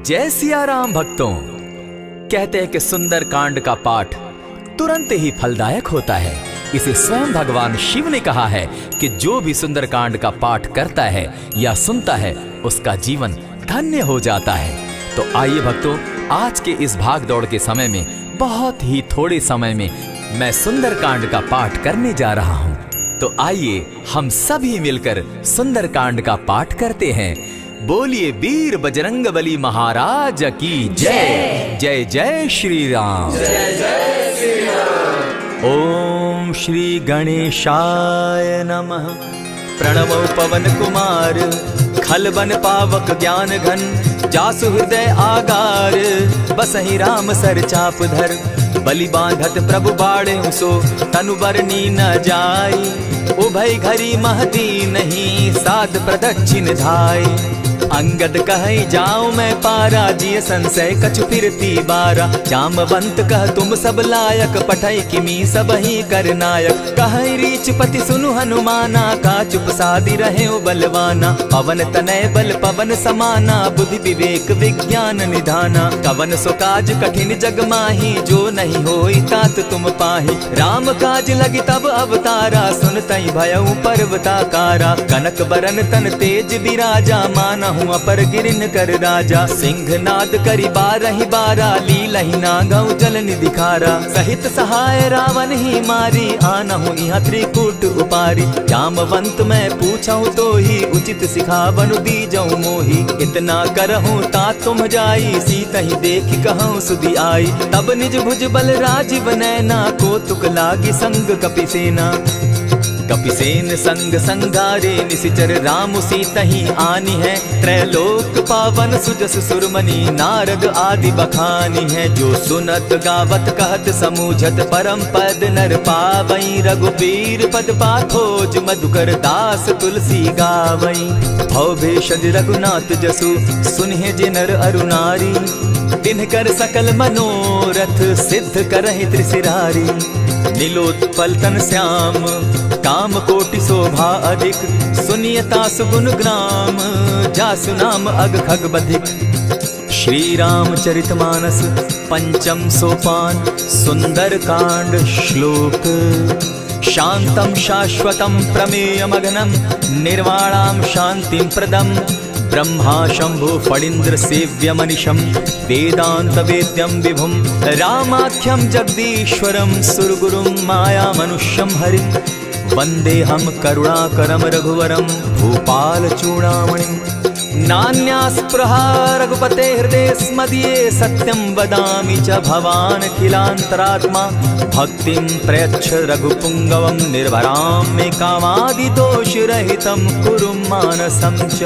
जय सिया राम भक्तों। कहते हैं कि सुंदर कांड का पाठ तुरंत ही फलदायक होता है। इसे स्वयं भगवान शिव ने कहा है कि जो भी सुंदर कांड का पाठ करता है या सुनता है उसका जीवन धन्य हो जाता है। तो आइए भक्तों, आज के इस भाग दौड़ के समय में बहुत ही थोड़े समय में मैं सुंदर कांड का पाठ करने जा रहा हूँ। तो आइए हम सभी मिलकर सुंदर कांड का पाठ करते हैं। बोलिए वीर बजरंगबली महाराज की जय। जय जय श्री राम। जय जय श्री राम। ओम श्री गणेशाय नमः। प्रणवो पवन कुमार खलबन पावक ज्ञान घन जासु हृदय आगार बसहि राम सर चाप धर बलि बांधत प्रभु बाड़े सो तनु बरनी न जाई उभय घरी महती नहीं साध प्रदक्षिण धाय अंगद कहे जाऊं मैं पारा जिय संशय कछु फिरती बारा जामवंत कह तुम सब लायक पठै किमी सब ही कर नायक कहे रीच पति सुनु हनुमाना का चुप सादी रहे बलवाना पवन तनय बल पवन समाना बुद्धि विवेक विज्ञान निधाना कवन सो काज कठिन जग माही जो नहीं होई तात तुम पाही राम काज लगी तब अवतारा सुनतई भयउ पर्वताकारा कनक बरन तन तेज विराजा माना अपर गिरिन कर राजा सिंह नाद करी बारहि बारा लीलहि नागौ जल निधिखारा सहित सहाय रावण ही मारी आनहु इहाँ त्रिकूट उपारी जामवंत मैं पूछऊं तो ही उचित सिखावनु दीजऊं मोही इतना करहूं ता तुम जाई सीतहि देखि कहूं सुधि आई तब निज भुज बल राजीव नैना को तुक लागी संग कपिसेना कपिसेन संग संगारे निसिचर राम सीतहि आनी है त्रैलोक पावन सुजस सुरमणि नारद आदि बखानी है जो सुनत गावत कहत समूझत परम पद नर पावई रघुबीर पद पाथोज मधुकर दास तुलसी गावई भव भेषज रघुनाथ जसु सुनहि जे नर अरु नारी तिनकर सकल मनोरथ सिद्ध करहि त्रिशिरारी नीलोत्पल तन श्याम काम कोटि शोभा अधिक सुनियता सुगुण ग्राम जासु नाम अग खग बधिक। श्री रामचरितमानस पंचम सोपान सुंदर कांड श्लोक शांतम शाश्वतम प्रमेयमगनम निर्वाणाम शांतिम प्रदम ब्रह्मा शंभु फणीन्द्र सेव्य मनिशम वेदांत वेद्यम विभुम रामाख्यम जगदीश्वरम सुरगुरुम माया मनुष्यम हरिम वंदे हम करुणाकरम रघुवरम भूपाल चूड़ामणिम नान्यास्पृहा रघुपते हृदय स्मदीये सत्यं वदामि च भवान् खिलान्तरात्मा भक्तिं प्रयच्छ रघुपुङ्गवं निर्भरां मे कामादिदोषरहितं कुरु मानसं च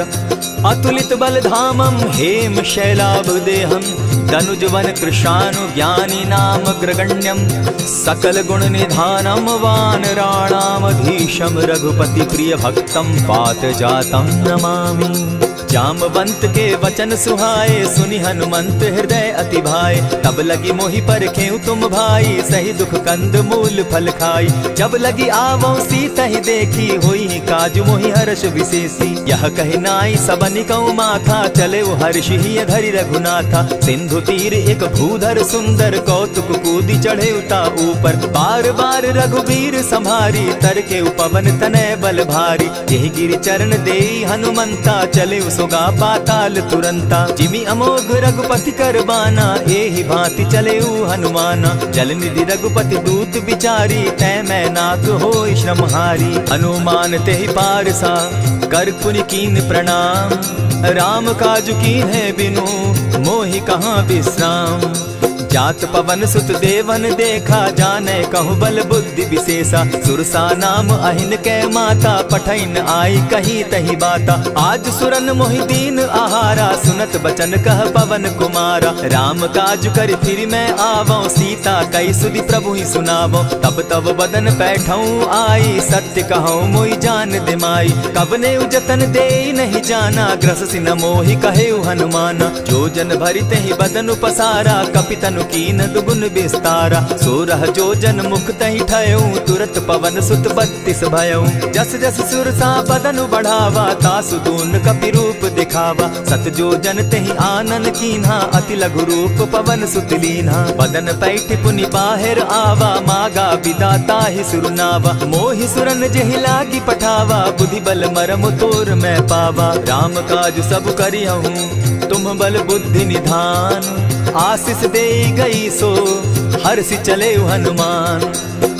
अतुलित बलधामं हेम शैलाभदेहं तनुजवन कृशानुज्ञानी नाम ग्रगण्यं सकल गुण निधानं वानराणामधीशं रघुपति प्रिय भक्तं पात जातं नमामि। जामवंत के वचन सुहाए सुनि हनुमंत हृदय अति भाए तब लगी मोहि परखेउ तुम भाई सही दुख कंद मूल फल खाई जब लगी आवो सीतहि देखी होई काजु मोहि हर्ष विशेषी यह कहि नाई सबनि कौ माथा चले हर्ष ही धरि रघुनाथा सिंधु तीर एक भूधर सुंदर कौतुक कूदी चढ़े उता ऊपर बार बार रघुबीर संभारी तर के पवन तनय बल भारी यही गिरि चरण देई हनुमंता चले सोगा पाताल तुरंता जिमि अमोघ रघुपति कर बाना एहि भांति चले हनुमाना जल निधि रघुपति दूत बिचारी तै मैं नाथ होई श्रमहारी हनुमान तेहि पारसा कर पुनि कीन प्रणाम राम काजु कीन है बिनु मोहि कहाँ विश्राम जात पवन सुत देवन देखा जाने कहु बल बुद्धि विशेषा सुरसा नाम अहिन कै माता पठैन आई कही तही बाता आज सुरन मोहि दीन आहारा सुनत बचन कह पवन कुमारा राम काज कर फिर मैं आवो सीता कई सुधि प्रभु ही सुनावो तब तब बदन बैठऊं आई सत्य कहूँ मोहि जान दिमाई कबने जतन दे नहीं जाना ग्रस सिन मोहि कहे हनुमाना जो जन भरित ही बदन पसारा कपितनु कीन दुगुन विस्तारा। 16 जोजन मुख तहि ठयऊ, तुरत पवन सुत 32 भयऊ। जस जस सुर सा बदन बढ़ावा, तासु दून कपि रूप दिखावा। 7 जोजन तेहि आनन कीन्हा, अति लघु रूप पवन सुत लीन्हा। बदन पैठ पुनि बाहिर आवा, मागा विदा ताहि सुरनावा। मोहि सुरन जेहि लागी पठावा, बुद्धि बल मरम तोर मैं पावा। राम काज सब करिहूँ, तुम बल बुद्धि निधान। आशीष दे गई सो हर्षि चले हनुमान।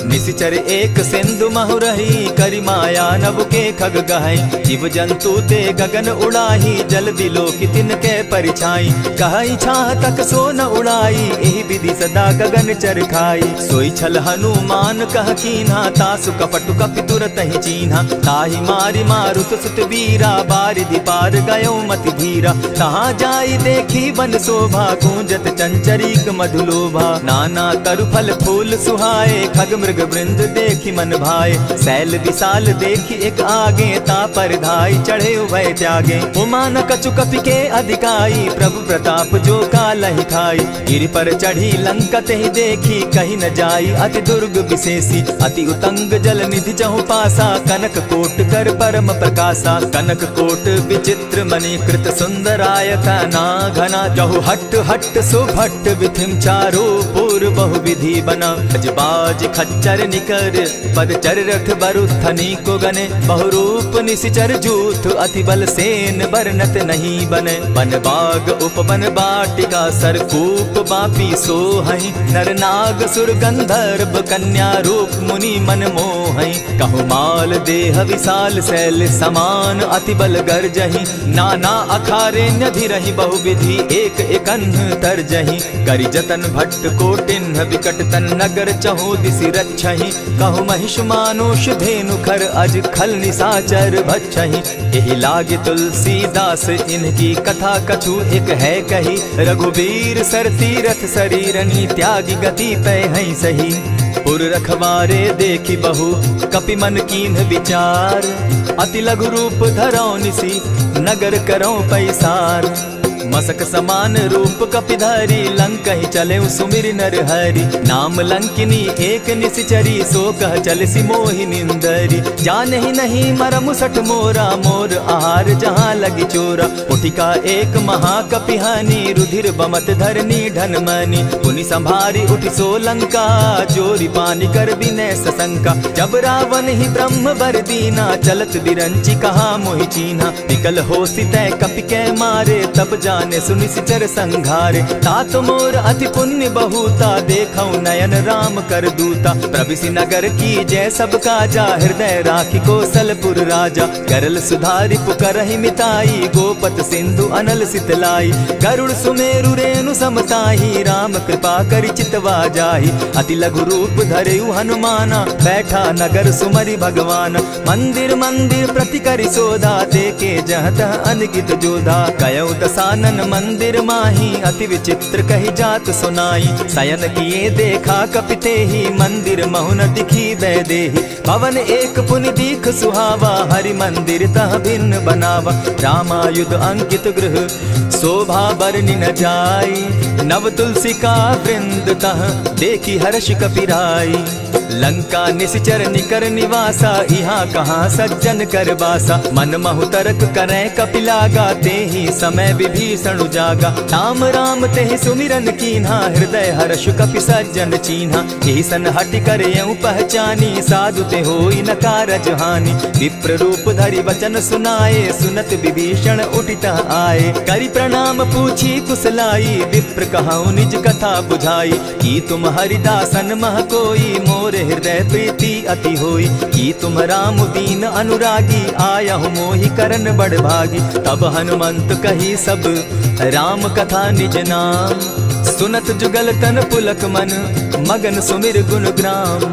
निशिचर एक सिंधु महु रही, करि माया नभ के खग गहई। जीव जंतु ते गगन उड़ाही, जल दिलो कि तिनके परिछाई। कहई छाह तक सो न उड़ाई, एहि विधि सदा गगन चर खाई। सोई छल हनुमान कह कीन्हा, तासु कपटु कपि तुरत ही चीन्हा। ताहि मारि मारुत सुत वीरा, बारिधि पार गयो मति धीरा। तहाँ जाई देखी वन शोभा, गूंजत चंचरीक मधुलोभा। नाना तरु फल फूल सुहाए, खग मृग वृंद देखी मन भाए। सैल विशाल देखी एक आगे, ता पर धाई चढ़े भय त्यागे। उमान कछु कपि के अधिकाई, प्रभु प्रताप जो कालहि खाई। गिरि पर चढ़ी लंका तेहि देखी, कहीं न जाई अति दुर्ग विशेषी। अति उतंग जल निधि चहु पासा, कनक कोट कर परम प्रकाशा। कनक कोट विचित्र मणि कृत सुंदराय, ना घना जहु हट हट सुभट। विधिम चारो पूर्व बहु विधि बना। अजबाज खच्चर निकर, पदचर रथ बरुथनी को गने। बहुरूप निशिचर जूथ, अति बल सेन बरनत नहीं बने। बन बाग उपवन बाटिका, सरकूप बापी सोहई। नर नाग सुर गंधर्व, कन्या रूप मुनि मन मोहई। कहु माल देह विशाल, शैल समान अति बल गर्जही। नाना अखारे न्यधिरहि, बहुविधि एक एकन्ह तरजही। करि जतन भट्ट कोटिन्ह, विकट तन नगर चहु दिसि रक्षहि। कहु महिष मानुष धेनु खर, अज खल निशाचर भक्षहि। एहि लागे तुलसीदास, इनकी कथा कछु एक है कही। रघुबीर सर तीरथ शरीरनी, त्यागी गति पै हई सही। पुर रखवारे देखी बहु, कपि मन कीन्ह विचार। अति लघु रूप धरौ निसी, नगर करौ पैसार। मसक समान रूप कपिधारी, लंक ही चले सुमिर नर हरि। नाम लंकिनी एक निशिचरी, सो कह चल सी मोहि निंदरी। जाने ही नहीं मरम सठ मोरा, मोर आहार जहाँ लगी चोरा। उठिका एक महाकपिहानी, रुधिर बमत धरनी ढन मनी। पुनि संभारी उठि सो लंका, जोरी पानी कर विनय सशंका। जब रावण ही ब्रह्म बर दीना, चलत बिरंची कहा मोहि चीन्हा। निकल हो सितै कपि के मारे, तब जाने सुनिशिचर संघारे। तात मोर अति पुण्य बहुता, देखौ नयन राम कर दूता। प्रविशि नगर की जय सब काजा, हृदय राखी कौशलपुर राजा। करल सुधारि पुकरहि मिताई, गोपत सिंधु अनल सितलाई। गरुड़ सुमेरु रेणु समताही, राम कृपा करि चितवा जाहि। अति लघु रूप धरेउ हनुमाना, बैठा नगर सुमरि भगवान। मंदिर मंदिर प्रति करि सोधा, देखे जहाँ तह अनगित जोधा। कयौ दसानन मंदिर माही, अति विचित्र कही जात सुनाई। शयन किए देखा कपिते ही, मंदिर महु न दिखी वैदेही। भवन एक पुनि दीख सुहावा, हरि मंदिर तह भिन्न बनावा। रामायुध अंकित गृह, शोभा बरनि न जाई। नव तुलसी का वृंद तह, देखी हर्ष कपिराई। लंका निशिचर निकर निवासा, यहाँ कहाँ सज्जन कर बासा। मन महु तरक करै कपिलागा, तेहि समय विभीषण जागा। राम राम तेहि सुमिरन कीन्हा, हृदय हर्ष कपि सज्जन चीन्हा। एहि सन हटि करयउ पहचानी, साधु ते होई न कारज हानि। विप्र रूप धरि वचन सुनाए, सुनत विभीषण उठित आए। करि प्रणाम पूछी कुशलाई, विप्र कहौ निज कथा बुझाई। की तुम हरिदासन मह कोई, मोर हृदय प्रीति अति होई। की तुम राम दीन अनुरागी, आयहु मोहि करन बड़ भागी। तब हनुमंत कही सब राम कथा निज नाम। सुनत जुगल तन पुलक मन, मगन सुमिर गुण ग्राम।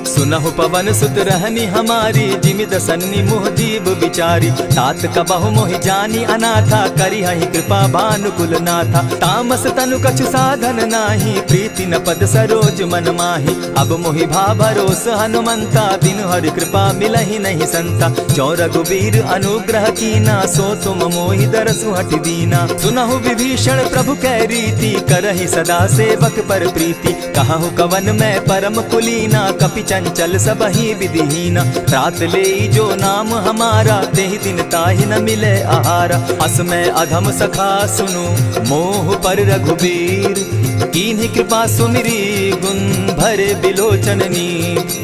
सुनहु पवन सुत रहनी हमारी, जिमि दसन्नी मुह जीव विचारी। तात कबहु मोहि जानी अनाथा, करी हहि कृपा भानुकुल नाथा। तामस तनु कछु साधन नाही, प्रीति न पद सरोज मन माही। अब मोहि भा भरोस हनुमंता, बिनु हरि कृपा मिलहि नहीं संता। जो रघुबीर अनुग्रह कीना, सो तुम मोहि दरसु हठ दीना। सुनहु विभीषण प्रभु कै रीति, करहि सदा सेवक पर प्रीति। कहु कवन मैं परम कुलीना, कपि चंचल सबहि विधिहीना। रात ले जो नाम हमारा, तेहि दिन ताहि न मिले आहारा। अस मैं अधम सखा सुनु, मोह पर रघुबीर। कीन्ही कृपा सुमिरी, गुण भरे बिलोचन नीर।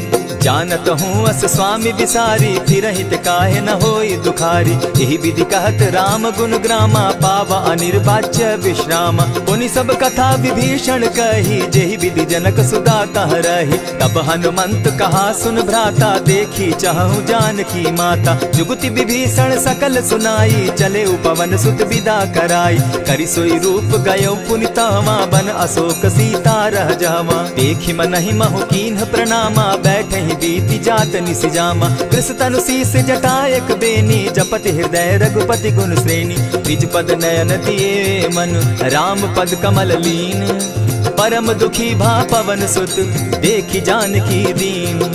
जानत हूँ अस स्वामी विसारी, फिर हित काहे न होई दुखारी। यही विधि कहत राम गुण ग्रामा, पावा अनिर्वाच्य विश्राम। पुनि सब कथा विभीषण कही, जेहि विधि जनक सुदा कह रही। तब हनुमंत कहा सुन भ्राता, देखी चाहूँ जानकी माता। जुगति विभीषण सकल सुनाई, चले पवन सुत विदा कराई। करि सोई रूप गयो पुनि तावा, बन अशोक सीता रह जावा। देखि मनहि महु कीन्ह प्रणामा, बैठे बीति जात निसिजामा। कृष तनु शीस जटायक बेनी, जपति हृदय रघुपति गुण श्रेणी। निज पद नयन दिए मन, राम पद कमल लीन। परम दुखी भा पवन सुत, देखी जानकी दीन।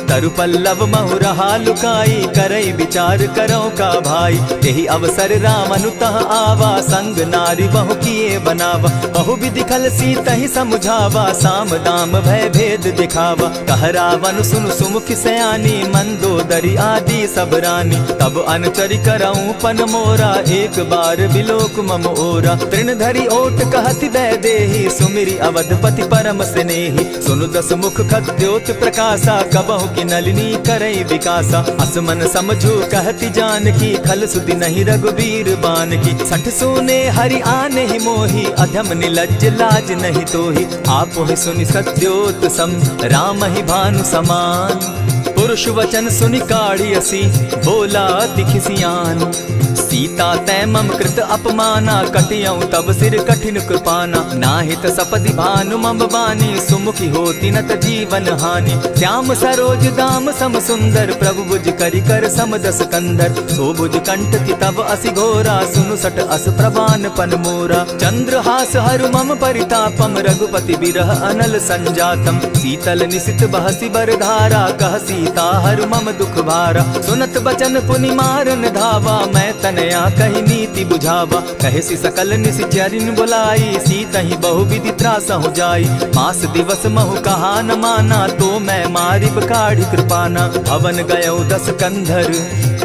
तरु पल्लव महु रहा लुकाई, करई विचार करो का भाई। यही अवसर राम अनुतः आवा, संग नारी बहु किए बनावा। बहु विधि खल सीतहि समुझावा, साम दाम भय भेद दिखावा। कह रावण सुन सुमुख सयानी, मंदोदरी आदि सब रानी। तब अनुचरि करऊं पन मोरा, एक बार बिलोक मम ओरा। तृण धरि ओट कहति दै देहि, सुमिरि अवधपति परम स्नेही। सुनु दस मुख खद्योत प्रकाशा, कबहु की नलिनी करई विकासा। असमन समझो कहती जानकी, खल सुधि नहीं रघुबीर बान की। सठ सोने हरि आने ही मोही, अधम निलज्ज लाज नहीं तोही। आप ही सुनि सत्योत सम, राम ही भानु समान। पुरुष वचन सुनि काढ़ियसी, बोला अति खिसियान। सीता तै मम कृत अपमाना, कटियऊं तब सिर कठिन कृपाना। नाहित सपदि भानु मम बानी, सुमुखी होती नत जीवन हानि। श्याम सरोज दाम सम सुंदर, प्रभु बुझ करि कर सम दस कंधर। सो बुझ कंठ की तब असि घोरा, सुनु सट अस प्रवान पन मोरा। चंद्रहास हरु मम परितापम, रघुपति बिरह अनल संजातम। शीतल निशित बहसी बर धारा, कह सीता हरु मम दुख भारा। सुनत बचन पुनि मारन धावा, मैं तनया कही नीति बुझावा। कहे सी सकल निशिचरिन बुलाई, सीतहि बहु विधि त्रास हो जाई। मास दिवस महु कहा न माना, तो मैं मारिब काढ़ी कृपाना। भवन गयो दस कंधर,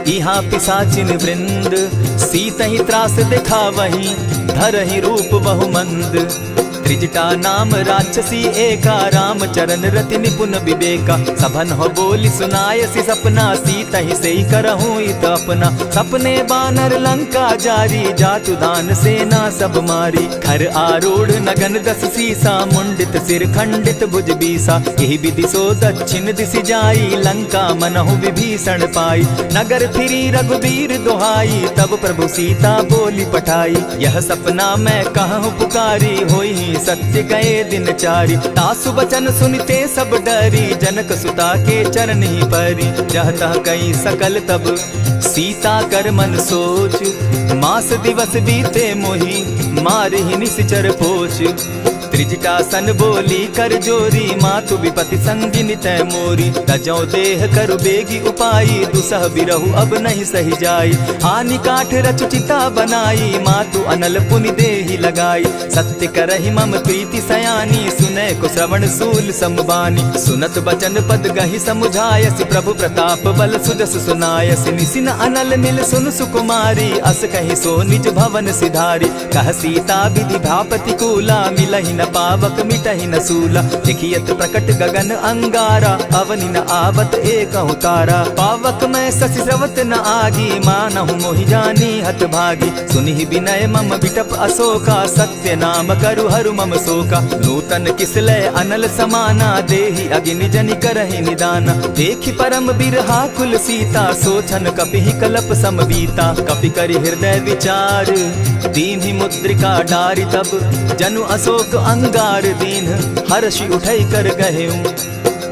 इहाँ पिशाचिन वृंद। सीतहि त्रास दिखावहि, धरहि रूप बहुमंद। त्रिजटा नाम राक्षसी एका, राम चरण रति निपुण विवेका। सभन हो बोली सुनायसी सपना, सीतहि सेई करहूँ इत अपना। सपने बानर लंका जारी, जातु दान सेना सब मारी। खर आरूढ़ नगन दस सीसा, मुंडित सिर खंडित भुज बीसा। यही विधि सो दक्षिण दिशि जाई, लंका मनहु विभीषण पाई। नगर फिरी रघुबीर दुहाई, तब प्रभु सीता बोली पठाई। यह सपना मैं कहूँ पुकारी, होई सत्य गए दिन चारी। तासु बचन सुनते सब डरी, जनक सुता के चरण ही परी। जहता कई सकल तब सीता कर मन सोच, मास दिवस बीते मोही, मारि ही निश्चर पोच। त्रिजटा सन बोली कर जोरी, मातु विपति संगिनी तै मोरी। तजौ देह करु बेगी उपाई, दुसह बिरहु अब नहीं सही जाई। हानि काठ रच चिता बनाई, मातु अनल पुनि देहि लगाई। सत्य करहि मम प्रीति सयानी, सुनै को श्रवण सूल समबानी। सुनत बचन पद गहि समुझायसि, प्रभु प्रताप बल सुजस सुनायसि। निसिन अनल मिल सुन सुकुमारी, अस कहि सो निज भवन सिधारी। कह सीता विधि भा प्रतिकूला, मिलहि न पावक मिटहि न सूला। देखियत प्रकट गगन अंगारा, अवनि न आवत एकहु तारा। पावक मैं शशि स्रवत न आगी, मानहु मोहि जानी हत भागी। सुनिहि विनय मम बिटप अशोका, सत्य नाम करु हरु मम शोका। नूतन किसलय अनल समाना, देहि अगिनि जनि करहि निदाना। देखि परम बिरहा कुल सीता, सोचन कपिहि कलप समबीता। कपि करि हृदय विचार, दीन्हि मुद्रिका डारि। तब जनु अशोक अंगार दीन, हर्षि उठै कर गहेऊ।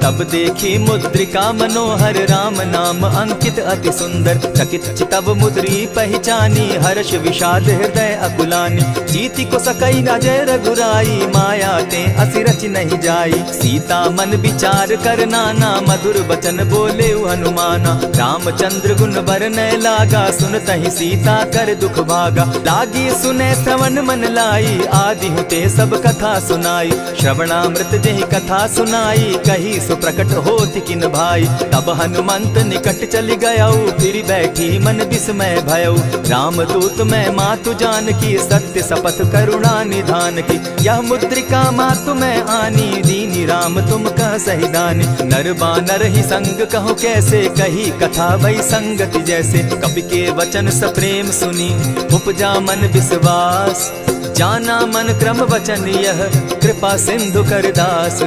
तब देखी मुद्रिका मनोहर राम नाम अंकित अति सुंदर। चकित चितव मुद्री पहचानी हर्ष विषाद हृदय अकुलानी। जीति को सकई अजय रघुराई माया ते असिरच नहीं जाई। सीता मन विचार कर नाना मधुर बचन बोले हनुमाना। रामचंद्र गुण बरनय लागा सुनतहि सीता कर दुख भागा। लागी सुने श्रवण मन लाई आदि हुते सब कथा सुनाई। श्रवणामृत जेहि कथा सुनाई कही सो प्रकट होति किन भाई। तब हनुमंत निकट चली गयऊ फिर बैठी मन विस्मय भयऊ। रामदूत मैं मातु जान की सत्य शपथ करुणा निधान की। यह मुद्रिका मातु मैं आनी दीनी राम तुम कह सही दानी। नर बानर ही संग कहो कैसे कही कथा भई संगति जैसे। कपि के वचन सप्रेम सुनी उपजा मन विश्वास। जाना मन क्रम वचन यह कृपा सिंधु कर दास।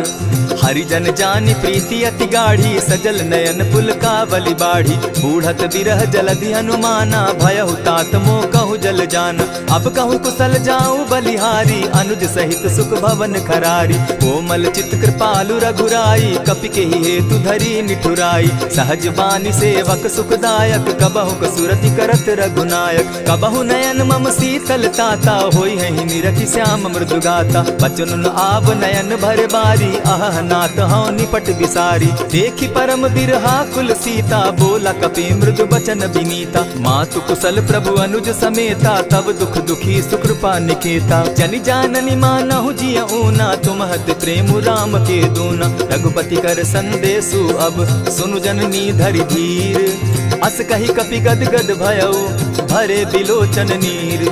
हरिजन जानी प्रीति अति गाढ़ी सजल नयन पुलकावली बाढ़ी। बूढ़त बिरह जलधि हनुमाना भयहु तात मोह कहु जल जाना। अब कहु कुशल जाऊं बलिहारी अनुज सहित सुख भवन खरारी। कोमल चित कृपालु रघुराई कपि के ही हेतु धरी निठुराई। सहज बानी सेवक सुखदायक कबहु कसुरति करत रघुनायक। कबहु नयन मम शीतल ताता होई है निरखि श्याम मृदु गाता। बचन आव नयन भर बारी आह नाथ हौ निपट बिसारी। देखी परम बिरहा कुल सीता बोला कपि मृदु बचन विनीता। मातु कुशल प्रभु अनुज समेता तब दुख दुखी सुकृपा निकेता। जनि जाननी मानहु जिय ऊना तुम हत प्रेम राम के दूना। रघुपति कर संदेशु अब सुनु जननी धरि धीर। अस कही कपि गद गद भयऊ भरे बिलोचन नीर।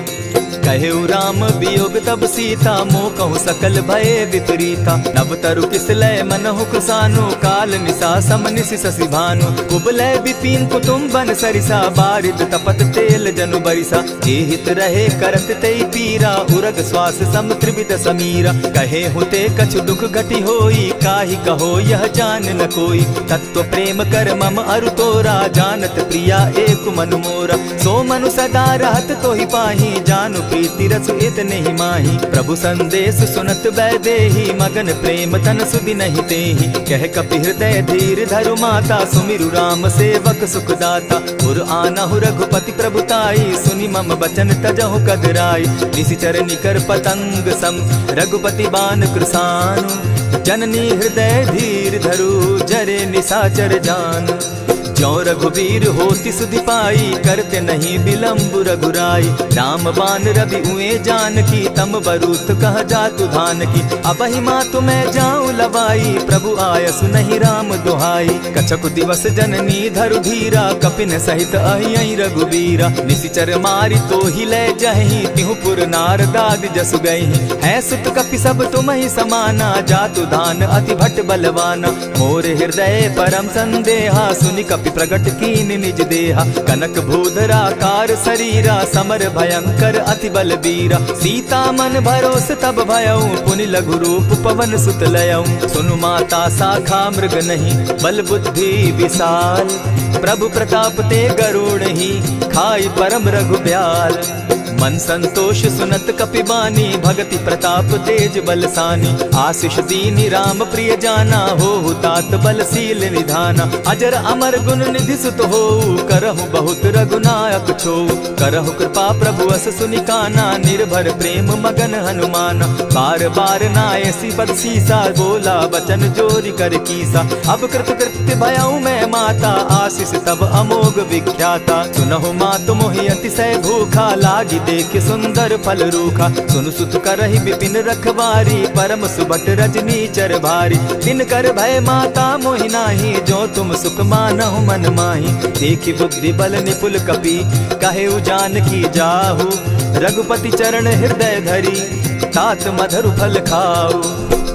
कहेउ राम वियोग तब सीता मोह कहु सकल भये विपरीता। नव तरु किसलय मनहु कुसानु काल निशा समनिशि शशि भानु। कुबलय विपिन कुटुम्बन सरिसा बारिद तपत तेल जनु बरिसा। जे हित रहे करत तेई पीरा उरग श्वास सम त्रिविध समीरा। कहे हुते कछु दुख घटी होई काहि कहो यह जान न कोई। तत्व प्रेम कर मम अरु तोरा जानत प्रिया एक मनु मोरा। सो मनु सदा रहत तोहि पाही जानु प्रीति रसु इतने ही माही। प्रभु संदेश सुनत बैदेही मगन प्रेम तन सुधि नहीं तेहि। कह कपि हृदय धीर धरु माता सुमिरु राम सेवक सुखदाता। उर आनहु रघुपति प्रभुताई सुनि मम बचन तजहु कदराई। निशिचर निकर पतंग सम रघुपति बान कृसानु। जननी हृदय धीर धरु जरे निशाचर जान। ज्यों रघुवीर होति सुधि पाई करते नहीं विलम्ब रघुराई। राम बान रवि उए जानकी तम बरूथ कह जातु धान की। अबहि मातु मैं जाऊं लवाई प्रभु आयसु नहीं राम दुहाई। कछक दिवस जननी धरु धीरा कपिन सहित अहियहि रघुबीरा। निशिचर मारि तो ही लय जहि तिहु पुर नारदादि जसु गई। है सुत कपि सब तुम ही समाना जातु धान अति भट बलवाना। मोर हृदय परम संदेहा सुनि कपि प्रगट कीन निज देहा। कनक भूधराकार शरीरा समर भयंकर अति बलबीरा। सीता मन भरोस तब भयऊ पुनि लघु रूप पवन सुत लयऊ। सुनु माता शाखा मृग नहीं बल बुद्धि विशाल। प्रभु प्रताप ते गरुड़ ही खाई परम रघु ब्याल। मन संतोष सुनत कपि बानी भगति प्रताप तेज बलसानी। आशीष दीनी राम प्रिय जाना हो तात बलशील निधाना। अजर अमर गुण निधि सुत हो करहु बहुत रघुनायक छो। करहु कृपा प्रभु अस सुनि काना निर्भर प्रेम मगन हनुमाना। बार बार नायसी पद सीसा बोला बचन जोरी कर कीसा। अब कृत कृत्य भयऊ मैं माता आशीष तब अमोघ विख्याता। सुनहु मातु मोहि अतिशय भूखा लागी देख सुंदर फल रूखा। सुनु सुत करहि विपिन रखवारी परम सुबट रजनी चर भारी। दिन कर भय माता मोहि नाही जो तुम सुख मानहु मन माही। देखी बुद्धि बल निपुल कपि कहे जानकी जाहु। रघुपति चरण हृदय धरी तात मधुर फल खाऊ।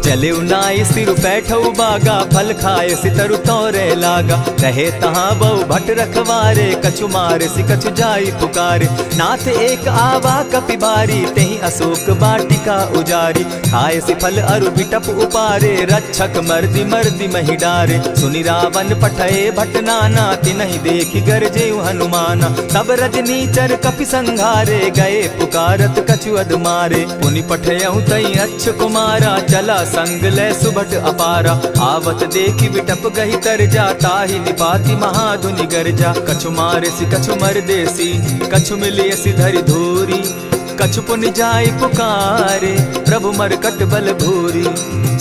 चले नाई सिर बैठऊ बागा फल खाए सितरु तोरे लागा। रहे तहाँ बहु भट रखवारे कछु मारे सि कछु जाई पुकारे। नाथ एक आवा कपि बारी तेहि अशोक बाटिका उजारी। खाए सि फल अरु बिटप उपारे रक्षक मर्दि मर्दि महि डारे। सुनि रावण पठये भट नाना तिनहि देखि गरजे हनुमाना। तब रजनीचर कपि संघारे गए पुकारत कछु अध मारे। पुनि पठयहु तई अच्छ कुमारा चला संग ले सुभट अपारा, आवत देखी विटप गही तर जा, ताहि निपाति महाधुनि गर्जा। कछु मारे सी कछु मर देसी, कछु मिले सी धरि धूरी, कछु पुनि जाय पुकारे, प्रभु मरकट बल भूरी।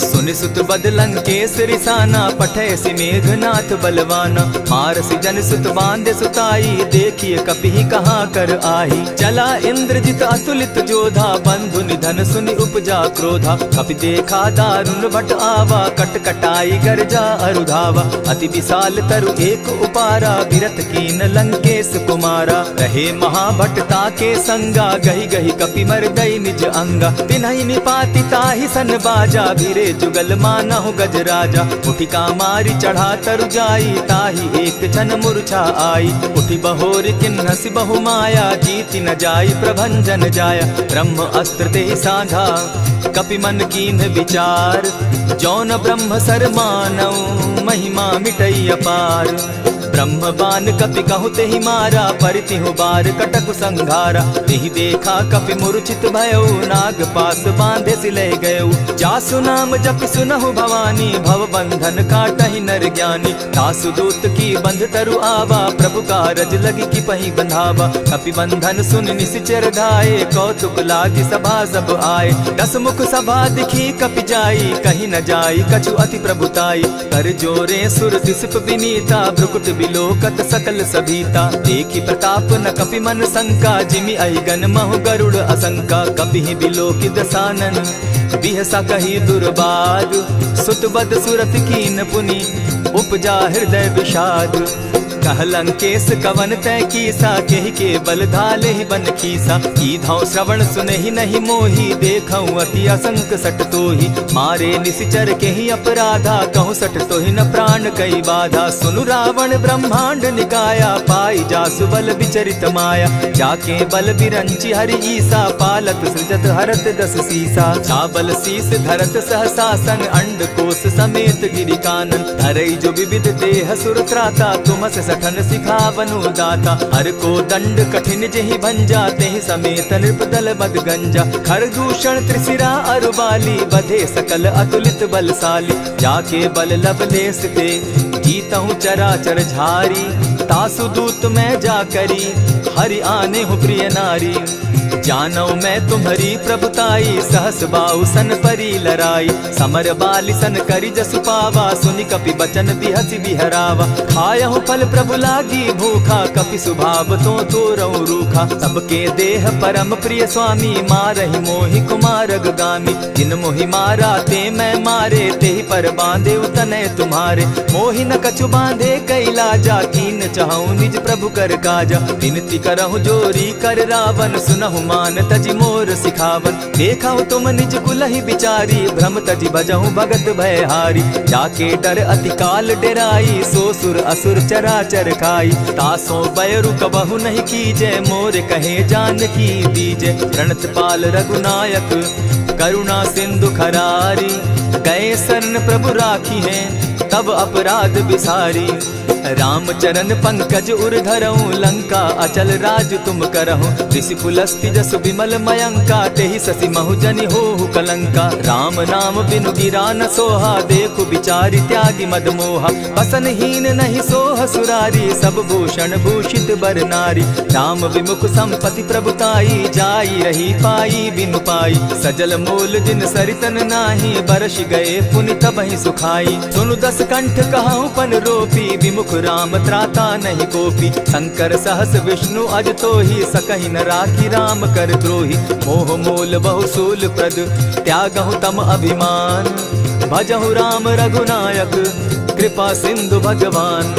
सुनि सुत बद लंकेश रिसाना, पठे सि मेघनाथ बलवाना। मारसि जन सुत बांधे सुताई, देखिए कपि कहाँ कर आही। चला इंद्रजित अतुलित जोधा, बंधु निधन सुनि उपजा क्रोधा। कपि देखा दारुण भट आवा, कट कटाई गर्जा अरुधावा। अति विशाल तरु एक उपारा, विरत कीन लंकेश कुमारा। रहे महाभट ताके संगा, गही गही कपि मर्दई निज अंगा। तिन्हि निपाति ताहि सन बाजा, भीरे जुगल मानहु गजराजा। उठिका मारी चढ़ा तरु जाई, ताहि एक जन मूर्छा आई। उठि बहोर किन्हसि बहु माया, जीति न जाई प्रभंजन जाया। ब्रह्म अस्त्र तेहि साधा, कपि मन कीन्ह विचार। जौन ब्रह्म सर मानऊ, महिमा मिटई अपार। ब्रह्म बान कपि कहु तेहि मारा, परितिहु बार कटक संघारा। तेहि देखा कपि मूर्छित भयउ, नाग पास बांधे सिले गयउ। जासु नाम जपि सुनहु भवानी, भव बंधन काटहि नर ज्ञानी। तासु दूत की बंध तरु आवा, प्रभु कारज लगी की पही बंधावा। कपि बंधन सुन निसिचर धाये, कौतुक लागी सभा सब आए। दस मुख सभा दिखी कपि जाई, कहीं न जाई कछु अति प्रभुताई। कर जोरे सुर दिसप विनीता, भ्रुकुट बिलोकत सकल सभीता। देखी प्रताप न कपि मन शंका, जिमि अहिगन महु गरुड़ असंका। कपि बिलोकि दसानन, बिहसा कही दुर्बाद। सुत बद सुरत कीन पुनि, उपजा हृदय विषाद। कह लंकेश कवन तै कीसा, केहि के बल धाले ही बन खीसा। कीधौ श्रवण सुनहि नहीं मोही, देखऊं अति असंक सट तोही। मारे निसिचर केहि अपराधा, कहूँ सट तोहि न प्राण कई बाधा। सुनु रावण ब्रह्मांड निकाया, पाई जासु बल विचरित माया। जाके बल बिरंची हरि ईसा, पालत सृजत हरत दस सीसा। चाबल शीस धरत सहसासन, अंड कोश समेत गिरि कानन। धरई जो विविध देह सुर त्राता, तुमस सठन सिखावनु दाता। हर को दंड कठिन जेहि भंजा, तेहि समेत नृपदल बद गंजा। खर दूषण त्रिशिरा अरुबाली, बधे सकल अतुलित बलशाली। जाके बल लवलेस ते, जीतहु चराचर झारी। तासु दूत मैं जा करी, हरि आने हूँ प्रिय नारी। जानौ मैं तुम्हारी प्रभुताई, सहस बाहु सन परी लराई। समर बाली सन करी जसु पावा, सुनि कपि बचन बिहसि बिहरावा। खायहु फल प्रभु लागी भूखा, कपि सुभाव तो तोरऊ रूखा। सबके देह परम प्रिय स्वामी, मारहि मोहि कुमारग गामी। जिन मोहि मारा ते मैं मारे, तेहि पर बांधे उतने तुम्हारे। मोहि न कछु बांधे कैलाजा, कीन चाहूं निज प्रभु कर काजा। विनती करहु जोरी कर रावण, सुनहु मान तजि मोर सिखावन। देखा तुम निज कुलहि बिचारी, भ्रम तजि भजहु भगत भयहारी। जाके डर अति काल डेराई, सो सुर असुर चराचर खाई। तासो बैरु कबहु नहीं कीजे, मोर कहे जानकी दीजे। प्रणत पाल रघुनायक, करुणा सिंधु खरारी। गए शरण प्रभु राखी हैं, तब अपराध बिसारी। रामचरण पंकज उर धरऊं, लंका अचल राज तुम करहु। ऋषि पुलस्ति जसु विमल मयंका, तेहि ससि महु जनि होहु कलंका। राम नाम बिनु गिरा न सोहा, देखु बिचारी त्यागी मद मोहा। बसनहीन नहीं सोह सुरारी, सब भूषण भूषित बर नारी। राम विमुख संपति प्रभुताई, जाई रही पाई बिनु पाई। सजल मोल जिन सरितन नाही, बरस गए पुनि तबहि सुखाई। सुनु दस कंठ कहूँ पन रोपी, विमुख राम त्राता नहीं कोपी। शंकर सहस विष्णु अज तो ही, सकहि न राखी राम कर द्रोही। मोह मोल बहु सूल प्रद, त्यागहु तम अभिमान। भजहु राम रघुनायक, कृपा सिंधु भगवान।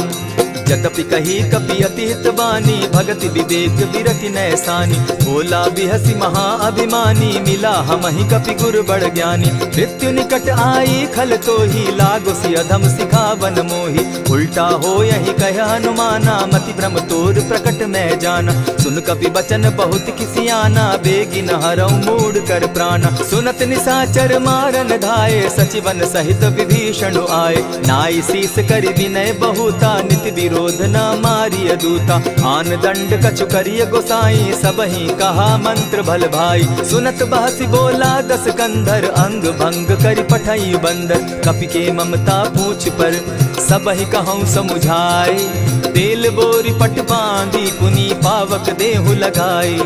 जतपि कही कपि अति हित बानी, भगति विवेक विरति नैसानी। बोला बिहसि महा अभिमानी, मिला हमहि कपि गुर बड़ ज्ञानी। मृत्यु निकट आई खल तो ही, लागो सि अधम सिखावन मोही। उल्टा हो यही कह हनुमाना, मति भ्रम तोर प्रकट मैं जाना। सुन कपि बचन बहुत किसियाना, बेगी न हरऊं मूढ़ कर प्राणा। सुनत निसाचर मारन धाये, सचिवन सहित विभीषण आए। नाई शीस करि विनय बहुता, नित क्रोध न मारिय दूता। आन दंड कछु करिय गोसाई, सबहि कहा मंत्र भल भाई। सुनत बहसी बोला दस कंधर, अंग भंग करि पठई बंदर। कपि के ममता पूछ पर, सबहि कहूँ समुझाए। तेल बोरी पट बांधी, पुनि पावक देहु लगाई।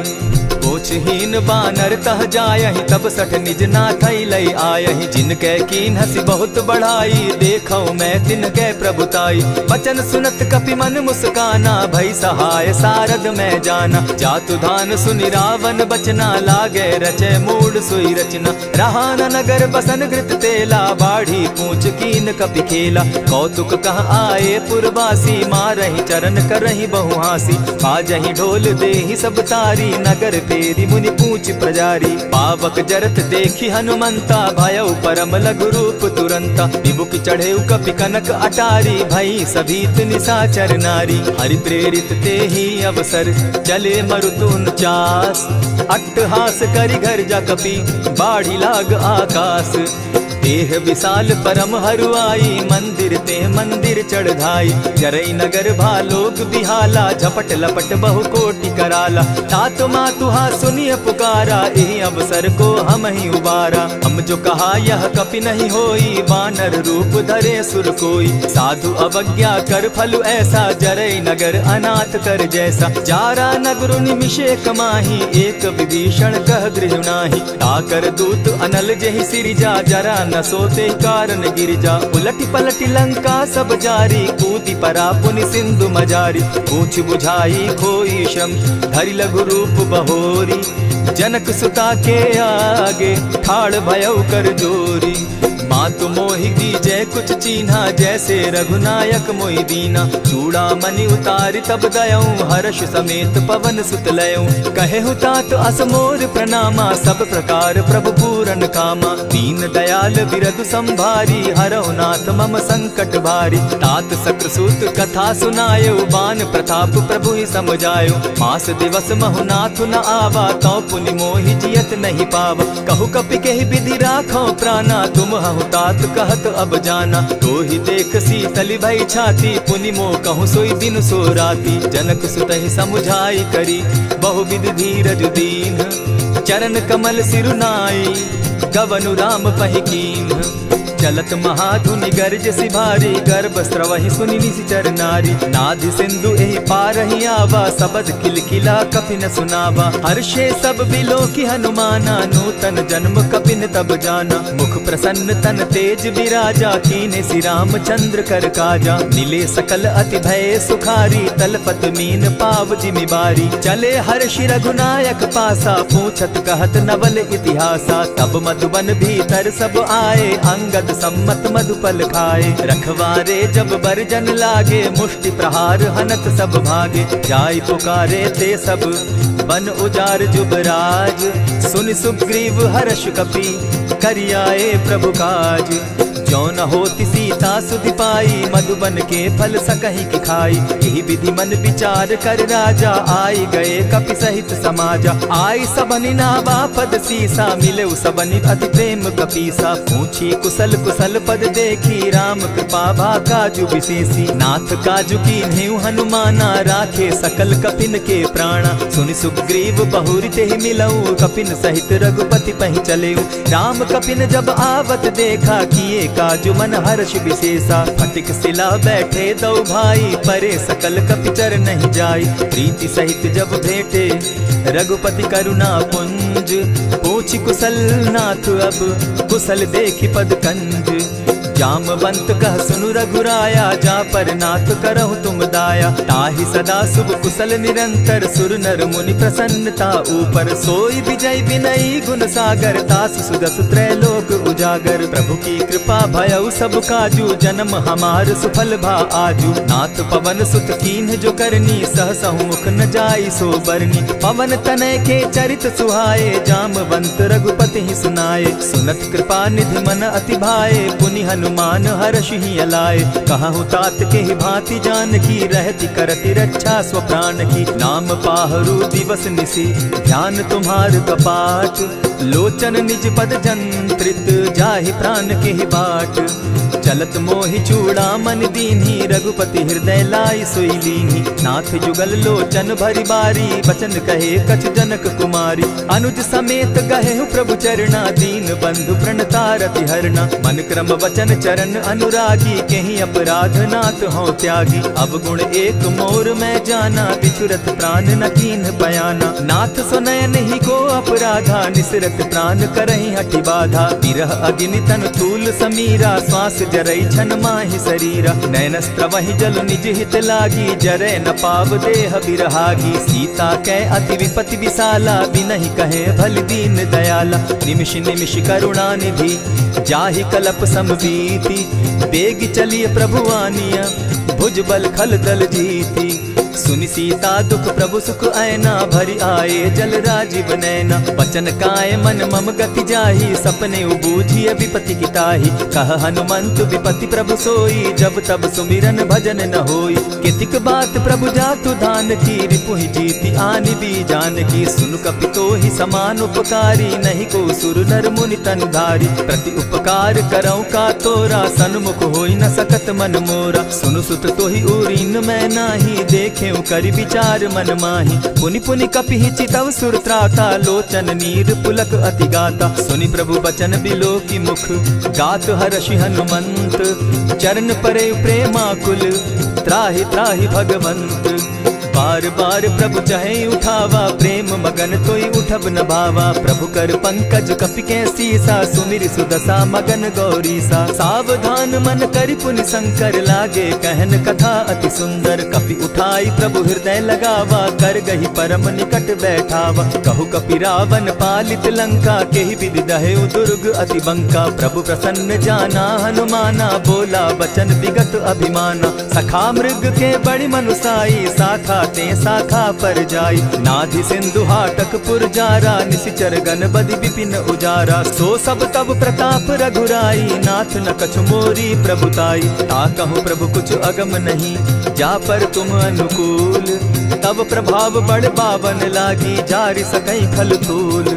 पोछहीन बानर तह जायहि, तब सठ निज नाथई लई आयहि। जिनके कीन हसी बहुत बढ़ाई, देखौ मैं तिनके प्रभुताई। बचन सुनत कपि मन मुस्काना, भई सहाय सारद में जाना। जातु धान सुनि रावण बचना, लागे रचे मूड सोई रचना। रहा न नगर बसन घृत तेला, बाढ़ी पूछ कीन कपि खेला। कौतुक कह आए पुरवासी, मारहि चरण करहि बहु हासी। बाजहि ढोल देहि सब तारी, नगर फेरी मुनि पूछ प्रजारी। पावक जरत देखी हनुमंता, भयउ परम लघु रूप तुरंता। विमुख चढ़े कपि कनक अटारी, भई सभीत निशाचर नारी। हरि प्रेरित ते ही अवसर, चले मरुतुन चास। अट्टहास करि घर जा कपि, बाढ़ी लाग आकाश। देह विशाल परम हरुआई, मंदिर ते मंदिर चढ़ाई। जरई नगर भालोग बिहाला, झपट लपट बहु कोटि कराला। तात मातुहा सुनिय पुकारा, एहि अवसर को हम ही उबारा। हम जो कहा यह कपि नहीं होई, वानर रूप धरे सुर कोई। साधु अवज्ञा कर फल ऐसा, जरई नगर अनाथ कर जैसा। जारा नगरु निमिषे कमाही, एक विभीषण कह गृह नाही। ताकर दूत अनल जेहि सिरिजा, जरा न सोते कारण गिरिजा। उलटी पलटी लंका सब जारी, कूदी परा पुनि सिंधु मजारी। पूछ बुझाई खोई श्रम, धरि लघु रूप बहोरी। जनक सुता के आगे, ठाड़ भयउ कर जोरी। मातु मोहि दीजै कुछ चीन्हा, जैसे रघुनायक मोहि दीना। चूड़ा मणि उतारि तब दयऊं, हर्ष समेत पवन सुत लयऊं। कहेहु तात असमोर प्रणामा, सब प्रकार प्रभु पूरन कामा। दीन दयाल बिरदु संभारी, हरहु नाथ मम संकट भारी। तात सक्रसूत कथा सुनायो, बान प्रताप प्रभु ही समझायो। मास दिवस महु नाथ न आवा, तौ पुनि मोहि जियत नहीं पावा। कहु कपि केहि विधि राखो प्राणा, तुम हहु तात कहत अब जाना। तो ही देख शीतल भई छाती, पुनि मोह कहूँ सोई दिन सो राती। जनक सुतहि समुझाई करी, बहु विधि धीरज दीन। चरण कमल सिरुनाई, गवनु राम पहि कीन्ह। चलत महाधुनि गर्ज सिभारी, गर्भ स्रवहि सुनि निशिचर नारी। नाधि सिंधु एहि पारहि आवा, सबद खिलखिला कपि न सुनावा। हर्षे सब बिलो की हनुमाना, नूतन जन्म कपि न तब जाना। मुख प्रसन्न तन तेज विराजा, कीने श्री रामचंद्र कर काजा। मिले सकल अति भय सुखारी, तलपत मीन पाव जिमि बारी। चले हर्षि रघुनायक पासा, पूछत कहत नवल इतिहासा। तब मधुबन भीतर सब आए, अंगद सम्मत मधुपल खाए। रखवारे जब बरजन लागे, मुष्टि प्रहार हनत सब भागे। जाय पुकारे ते सब, बन उजार जुबराज। सुनि सुग्रीव हर्ष कपि, करियाए प्रभु काज। जो न होती सीता सुधि पाई, मधुबन के फल सकहि की खाई। यही विधि मन विचार कर राजा, आई गए कपि सहित समाजा। आई सबनि नावा पद सीसा, मिले सबनि अति प्रेम कपीसा। पूछी कुशल कुशल पद देखी, राम कृपा भा काजु विशेषी। नाथ काजु कीन्हेउ हनुमाना, राखे सकल कपिन के प्राणा। सुनि सुग्रीव बहुरि तेहि मिलऊ, कपिन सहित रघुपति पहि चलेऊ। राम कपिन जब आवत देखा, किए काजु मन हर्ष विशेषा। फटिक सिला बैठे दो भाई, परे सकल कपिचर नहीं जाई। प्रीति सहित जब भेटे, रघुपति करुणा पुंज। पूछि कुशल नाथ अब, कुशल देखि पद कंज। जामवंत कह सुनु रघुराया, जा पर नाथ करहु तुम दाया। ताहि सदा शुभ कुशल निरंतर, सुर नर मुनि प्रसन्नता ऊपर। सोई विजय विनयी गुण सागर, तास सुदस त्रैलोक उजागर। प्रभु की कृपा भयउ सब काजू, जन्म हमार सुफल भा आजू। नाथ पवन सुत कीन्ह जो करनी, सहसहु मुख न जाई सो बरनी। पवन तनय के चरित सुहाए, जामवंत रघुपति ही सुनाए। सुनत कृपा निधि मन अति भाए, पुनि हनुमान हर्ष ही अलाए। कहूँ तात के ही भांति जान की, रहती करती रक्षा स्व प्राण की। नाम पाहरु दिवस निसी, ध्यान तुम्हार कपाट। लोचन निज पद जंत्रित जाहि प्राण के ही बाट। चलत मोहि चूड़ामन दीन्ही रघुपति हृदय लाई सोई लीन्ही। नाथ जुगल लोचन भरी बारी बचन कहे कछ जनक कुमारी। अनुज समेत गहे प्रभु चरणा दीन बंधु प्रणतारति हरना। मन क्रम वचन चरण अनुरागी कहीं अपराध नाथ हो त्यागी। अब गुण एक मोर मैं जाना बिछुरत प्राण न कीन बयाना। नाथ सुनयन ही को अपराधा निसरत प्राण करहि हठि बाधा। विरह अग्नि तन तूल समीरा श्वास जरई छन माहि शरीरा। नैनस्त्र वही जल निज हित लागी जरै न पाव देह बिरहागी। सीता कै अति विपति विशाला बिनहि कहे भल दीन दयाला। निमिष निमिष करुणा निधि जाहि कलप समबीति। बेग चलिए प्रभु आनिया भुजबल खल दल जीती। सुनि सीता दुख प्रभु सुख ऐना भरि आए जल राजीव नैना। बचन काय मन मम गति जाहि सपने बूझिय विपति किताहि। कह हनुमंत विपति प्रभु सोई जब तब सुमिरन भजन न होई। कितिक बात प्रभु जातु धान की रिपुहि जीति आनि भी जान की। सुन कपितो ही समान उपकारी नहीं को सुर नर मुनि तन धारी। प्रति उपकार करौ का तोरा सन्मुख होई न सकत मन मोरा। सुनु सुत तोहि उरीन मैं नाही देखे करि विचार मन माही। पुनि पुनि कपिहि चितव सुर त्राता लोचन नीर पुलक अति गाता। सुनि प्रभु बचन बिलो की मुख गात हर्षि हनुमंत। चरण परे प्रेमाकुल त्राहि त्राहि भगवंत। बार बार प्रभु चहे उठावा प्रेम मगन तोई उठब न भावा। प्रभु कर पंकज कपि के सीसा सुमिर सुदशा मगन गौरीसा। सावधान मन करि पुनि शंकर लागे कहन कथा अति सुंदर। कपि उठाई प्रभु हृदय लगावा कर गही परम निकट बैठावा। कहु कपि रावण पालित लंका केहि विधि दहेउ दुर्ग अति बंका। प्रभु प्रसन्न जाना हनुमाना बोला बचन विगत अभिमाना। सखा मृग के बड़ी मनुसाई साखा ते शाखा पर जाई। नाधि सिंधु हाटक पुर जारा निशिचर गण बदि विपिन उजारा। सो सब तब प्रताप रघुराई नाथ न कछु मोरी प्रभुताई। ता कहूँ प्रभु कुछ अगम नहीं जा पर तुम अनुकूल। तब प्रभाव बड़ पावन लागी जारि सकई खल तूल।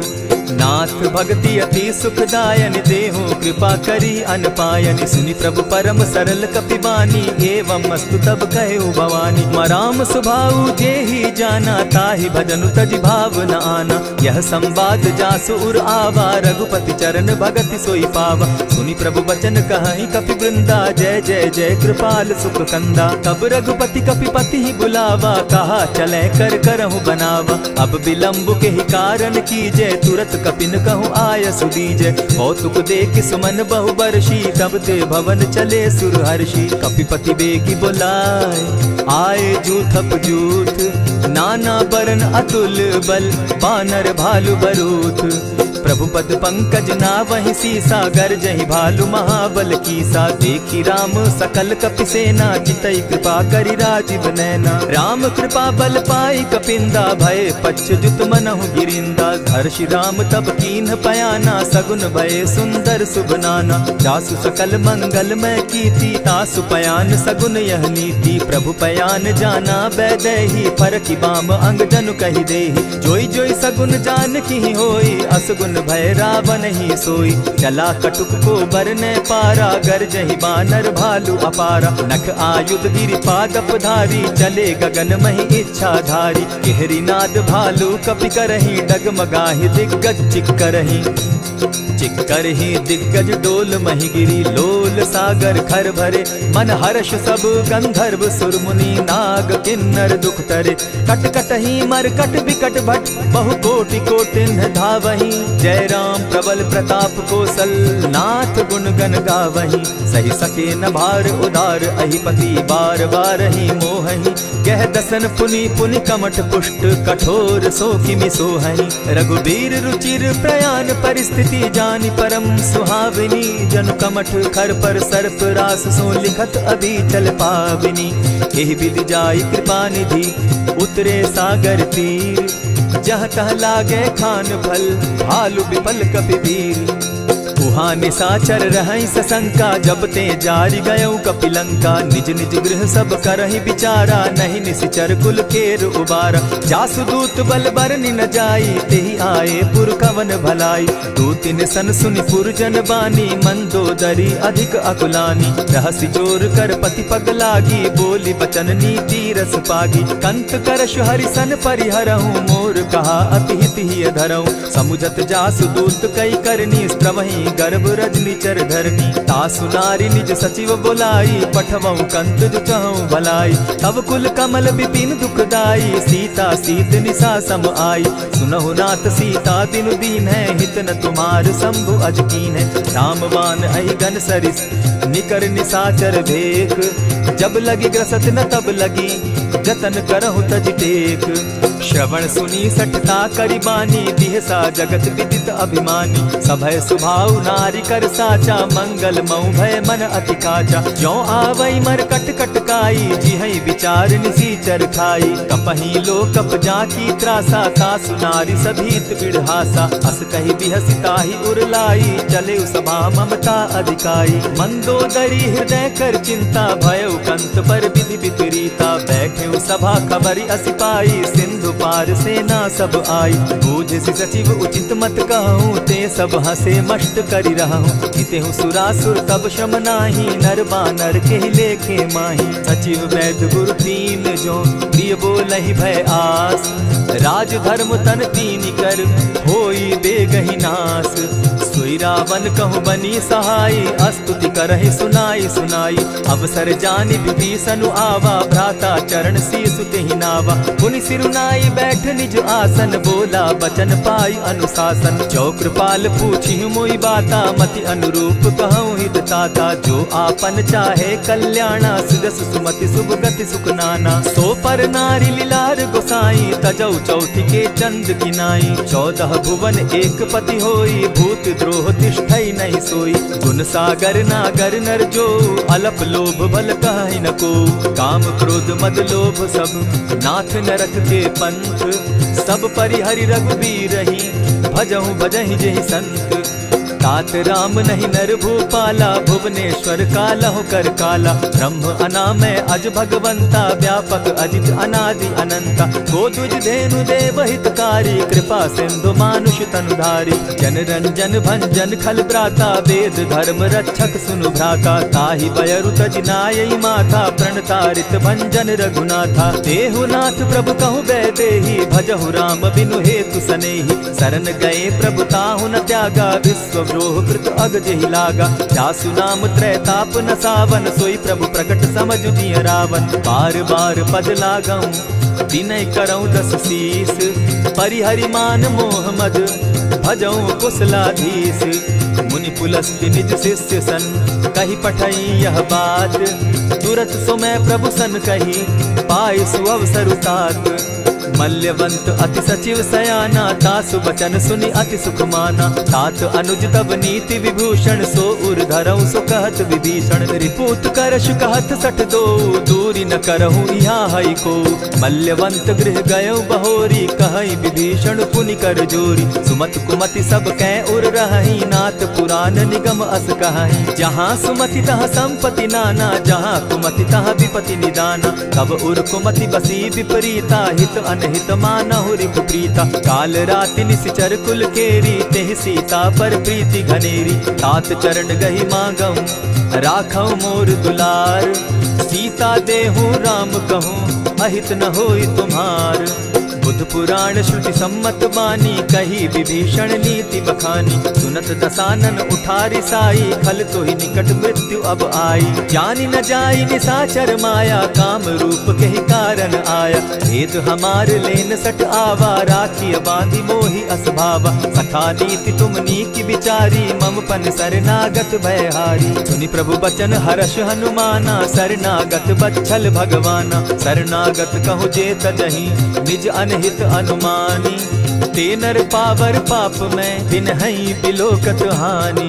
नाथ भक्ति अति सुखदायन देहु कृपा करी अनपायनि। सुनि प्रभु परम सरल कपिबानी एवं मस्तु तब कहु भवानी। मराम सुभाऊ जेहि जाना ताहि भजनु तजि भाव न आना। यह संवाद जासु उर आवा रघुपति चरण भगति सोई पावा। सुनि प्रभु बचन कहि कपि वृंदा जय जय जय कृपाल सुख कंदा। तब रघुपति कपिपति ही बुलावा कहा चले कर करहु बनावा। अब विलंब के ही कारण कीजय तुरत कपिन कहूँ आय सुदीजय। कौतुक देख सुमन बहु बरसी तब ते भवन चले सुर हर्षि। कपिपति बेगी बुलाए आए जूथप जूथ। नाना बरन अतुल बल बानर भालु बरूथ। प्रभु पद पंकज ना वही सीसा गरजहि भालु महाबल कीसा। देखी राम सकल कपि सेना चितई कृपा करि राजीव नैना। राम कृपा बल पाई कपिंदा भय पच्युत मनहु गिरिंदा। हर्षि राम तब कीन्ह पयाना सगुन भय सुंदर शुभ नाना। जासु सकल मंगल मैं कीर्ति तासु पयान सगुन यह नीति। प्रभु पयान जाना बैदेही फरकी बाम अंग जनु कहि देहि। जोई जोई सगुन जान की होई असगुन भय रावण ही सोई। चला कटुक को बरने पारा गरजहि बानर भालु अपारा। नख आयुध गिरि पादप धारी चले गगन महि इच्छा धारी। केहरी नाद भालु कपि करहि डगमगाहि दिग्गज चिक्करहि। चिक्करहि दिग्गज डोल महि गिरी लोल सागर खर भरे। मन हर्ष सब गंधर्व सुर मुनि नाग किन्नर दुख तरे। कट कटहि मरकट विकट भट बहु कोटि कोटिन्ह धावहि। जय राम प्रबल प्रताप कौशल नाथ गुण गण गावहि। सही सके न भार उदार अहिपति बार बार ही मोहहि। कह दसन पुनि पुनि कमठ पुष्ट कठोर सो किमि सोहहि। रघुबीर रुचिर प्रयाण परिस्थिति जानि परम सुहाविनी। जनु कमठ खर पर सर्प रास सो लिखत अभी चल पाविनी। एहि विधि जाई कृपा निधि उतरे सागर तीर। जहाँ तह लागे खान फल भालु विफल कपि वीर। उहाँ निशाचर रहई सशंका, जब ते जारी गयऊ कपिलंका। निज निज गृह सब करहि विचारा, नहीं निशिचर कुल केर उबारा। जासु दूत बल बरनि न जाई, तेहि आए पुर कवन भलाई। दू तिन सन सुनि पुरजन बानी, मंदोदरी अधिक अकुलानी। रहसि जोर कर पति पग लागी, बोली बचन नीति रस पागी। कंत करश हरिसन परिहरहूँ, मोर कहा अति हित ही धरऊँ। समुझत जासु दूत कई करनी, स्त्रवहि गर्भ रजनी चर धरनी। तासु नारी निज सचिव बोलाई, पठवऊँ कंत जो चहऊँ भलाई। तब कुल कमल विपिन दुखदाई, सीता सीत निशा सम आई। सुनहु नाथ सीता बिनु दीन है, हित न तुम्हार शंभु अज कीन है। रामबान अहिगन सरिस निकर निशाचर भेक, जब लगी ग्रसत न तब लगी, जतन करहु तज टेक। श्रवण सुनी सठता करिबानी, बिहसा जगत विदित अभिमानी। सभय सुभाव नारी कर साचा, मंगल मऊ भय मन अति काचा। ज्यों आवई मर कट कट काई, जिहई विचार निसीचर खाई। कपही लो कप जाकी त्रासा, तासु नारी सभीत बिढ़हासा। अस कही बिहसिता ही उरलाई, चले सभा ममता अधिकाई। मंदोदरी हृदय कर चिंता, भयउ कंत पर विधि विपरीता। बैठे सभा खबरी असी पाई, सिंधु पार सेना सब आई। बूझि सचिव उचित मत कहूँ, ते सब हंसे मस्त करि रहूँ। जितेहु सुरासुर तब शम नाही, नर बानर के लेखे माही। सचिव वैद्य गुरु तीन जो, प्रिय बोलहि भय आस। राज धर्म तन तीन कर, होई बेगहि नास। सोई रावण कहु बनी सहाय, स्तुति करहि सुनाई सुनाई। अवसर जानि विभीषण आवा, भ्राता चरण शीसु तेहि नावा। पुनि सिरुनाई बैठ निज आसन, बोला बचन पाई अनुशासन। जो कृपाल पूछि मोई बाता, मति अनुरूप कहूँ हित ताता। जो आपन चाहे कल्याणा, सुजस सुमति शुभ गति सुख नाना। सो पर नारी लीलार गोसाई, तजौ चौथि के चंद किनाई। 14 भुवन एक पति होई, भूत द्रोह तिष्ठई नहीं सोई। गुण सागर नागर नर जो, अलप लोभ बल कहि न को। काम क्रोध मद लोभ सब, नाथ नरक के पंथ। सब परिहरि रघुबीरहि, भजहु भजहि जेहि संत। तात राम नहीं नर भूपाला, भुवनेश्वर कालहु कर काला। ब्रह्म अनामय अज भगवंता, व्यापक अजित अनादि अनंता। गोदुज धेनु देव हितकारी, कृपा सिंधु मानुष तनुधारी। जन रंजन भंजन खल भ्राता, वेद धर्म रक्षक सुनु भ्राता। ताहि बयरु तज नायई माथा, प्रणतारित भंजन रघुनाथा। देहुनाथ प्रभु कहु बैदेहि, भजहु राम बिनु हेतु सनेहि। शरण गए प्रभु ताहु न त्यागा, विश्व द्रोह कृत अग जेहि लागा। जासु नाम त्रैताप न सावन, सोई प्रभु प्रकट समझ जिय रावण। बार बार पद लागऊं, विनय करऊं 10 शीस। परिहरि मान मोह मद, भजऊं कुशलाधीश। मुनि पुलस्त्य निज शिष्य सन, कही पठई यह बात। तुरत सो मैं प्रभु सन कही, पाई सुअवसर तात। मल्यवंत अति सचिव सयाना, तासु बचन सुनि अति सुख माना। तात अनुज तब नीति विभूषण, सो उर धरऊं सो कहत विभीषण। रिपुत करश कहत सठ दो, दूरी न करहूँ यहाँ हई को। मल्यवंत गृह गयो बहोरी, कहई विभीषण पुनि कर जोरी। सुमत कुमति सब कै उर रहई, नाथ पुराण निगम अस कहई। जहाँ सुमति तहाँ संपत्ति नाना, जहाँ कुमति तहाँ विपति निदाना। तब उर कुमति बसी विपरीता, हित अनहित मानहु रिपु प्रीता। काल राति निशिचर कुल केरी, तेहि सीता पर प्रीति घनेरी। तात चरण गहि मांगऊं, राखऊं मोर दुलार। सीता देहूं राम कहूं, अहित न होई तुम्हार। बुध पुराण श्रुति सम्मत बानी, कही विभीषण नीति बखानी। सुनत दसानन उठारी साई, खल तो ही निकट मृत्यु अब आई। जानी न जाई निशाचर माया, काम रूप के ही कारण आया। भेद हमार लेन सट आवा, राखिय बांधी मोहि असभावा। सखा नीति तुम नीकी विचारी, मम पन शरणागत भयहारी। सुनि प्रभु बचन हर्ष हनुमाना, शरणागत बच्छल भगवाना। शरणागत कहु जे तजहि, निज अनहित अनुमानी। ते नर पावर पाप में, बिनहि बिलोकत हानि।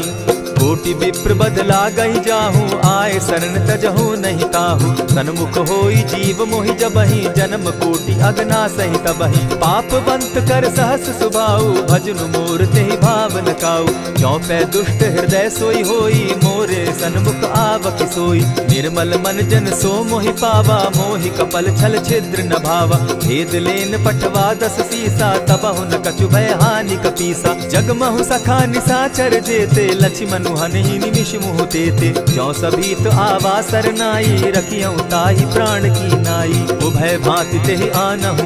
कोटि विप्र बदला गई जाहू, आए शरण तजहू नहीं ताहू। सन्मुख होई जीव मोहि जबहि, जन्म कोटि अगना सही तबहि। पाप बंत कर सहस सुभाऊ, भजनु मोर तेहि भाव न काऊ। चौपै दुष्ट हृदय सोई होई, मोरे सन्मुख आवक सोई। निर्मल मन जन सो मोहि पावा, मोहि कपल छल छिद्र न भावा। भेद लेन पटवा 10 सीसा, तबहु न कछु भय हानि कपीसा। जगमहु सखा निसाचर जेते, लक्ष्मण हनहि निमिष मुह तेते। ज्यों सभीत आवा सरनाई, रखियौ ताहि प्राण की नाई। उभय भांति तेहि आनहु,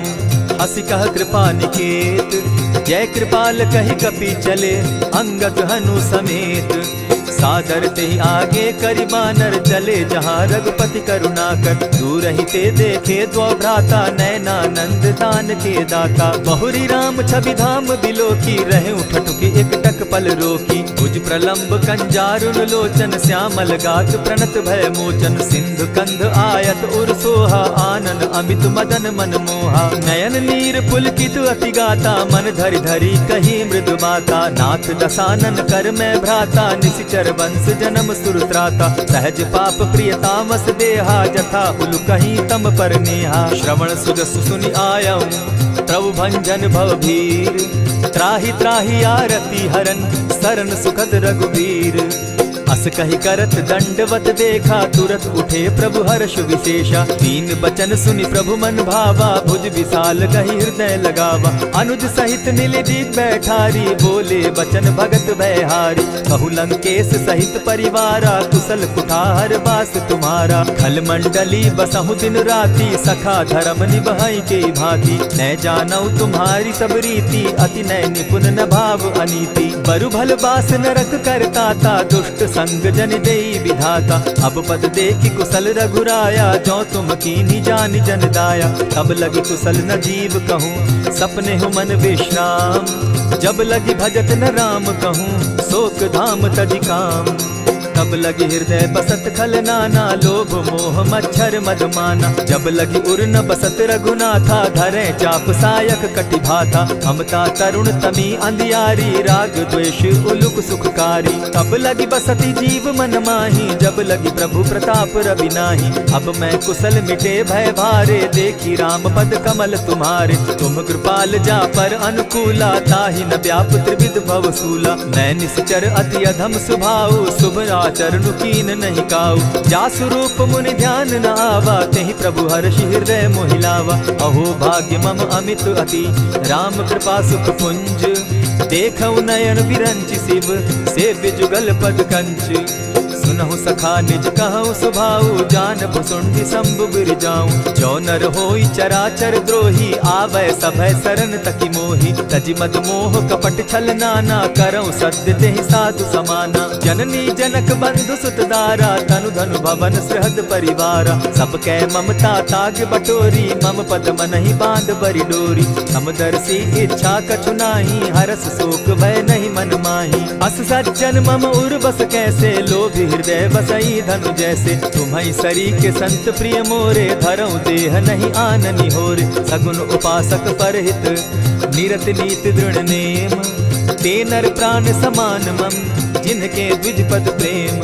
हसी कह कृपा निकेत। जय कृपाल कहि कपि चले, अंगद हनु समेत। सादर तेहि आगे करि बानर, चले जहाँ रघुपति करुणा कर। दूर ही ते देखे द्वौ भ्राता, नैनानंद दान के दाता। बहुरी राम छवि धाम बिलोकी, रहे ठठुकी एक टक पल रोकी। भुज प्रलंब कंजारुन लोचन, श्यामल गात प्रणत भय मोचन। सिंधु कंध आयत उर सोहा, आनन अमित मदन मन मोहा। नयन नीर पुलकित अति गाता, मन धरि धरि कही मृदु बाता। नाथ दसानन कर मैं भ्राता, निशिचर वंश जन्म सुरत्राता। सहज पाप प्रिय तामस देहा, जथा उलु कहीं तम पर नेहा। श्रवण सुजस सुनि आयऊ, प्रभु भंजन भव भीर। त्राहि त्राहि आरती हरन, सरन सुखद रघुवीर। अस कहि करत दंडवत देखा, तुरत उठे प्रभु हर्ष विशेषा। दीन बचन सुनि प्रभु मन भावा, भुज विशाल कहि हृदय लगावा। अनुज सहित नीलदीप बैठारी, बोले बचन भगत भयहारी। कहु लंकेश सहित परिवारा, कुशल कुठार बास तुम्हारा। खल मंडली बसहु दिन राति, सखा धर्म निभाई के भांति। न जानौ तुम्हारी सब रीति, अति नय निपुण न भाव अनीति। बरु भल बास नरक करताता, दुष्ट संग जन देई विधाता। अब पद देखि कुशल रघुराया, जो तुम कीनी जानि जन दाया। तब लगी कुशल न जीव कहूँ, सपने हो मन विश्राम। जब लगी भजत न राम कहूँ, शोक धाम तजि काम। तब लगी हृदय बसत खल नाना, लोभ मोह मच्छर मदमाना। जब लगी उर न बसत रघुनाथा, धरे चाप सायक कटि भाथा। ममता तरुण तमी अंधियारी, राग द्वेष उलुक सुखकारी। तब लगी बसती जीव मन माही, जब लगी प्रभु प्रताप रवि नाही। अब मैं कुशल मिटे भय भारे, देखी राम पद कमल तुम्हारे। तुम कृपाल जा पर अनुकूला, ताहि न व्याप त्रिविध भव सूला। मैं निश्चर अति अधम स्वभाव, शुभ चरणु कीन नहीं काऊ। जासु रूप मुनि ध्यान न आवा, तेहि प्रभु हर्षि हृदय मोहिलावा। अहो भाग्य मम अमित अति, राम कृपा सुख पुंज। देखऊ नयन विरंचि शिव, सेव्य जुगल पद कंच। सुनहु सखा निज कहु सुभाऊ, जानब सुंडि शंभु गिर जाऊं। जो नर होई चराचर द्रोही, आवै सभय सरन तकि मोहि। तजि मद मोह कपट छल नाना, करऊं सत्य तेहि साधु समाना। जननी जनक बंधु सुत दारा, तनु धनु भवन सृहद परिवारा। सब कै ममता ताग बटोरी, मम पद मनहि बांध बरि डोरी। समदर्शी इच्छा कछु नाही, हरस शोक भय नहीं मन माही। अस सज्जन मम उर बस कैसे, लोभी हृदय बसई धनु जैसे। तुम्हारी सरी के संत प्रिय मोरे, धरऊ देह नहीं आननि होरे। सगुन उपासक परहित, निरत नीत दृढ़ नेम। ते नर प्राण समान मम, जिनके द्विज पद प्रेम।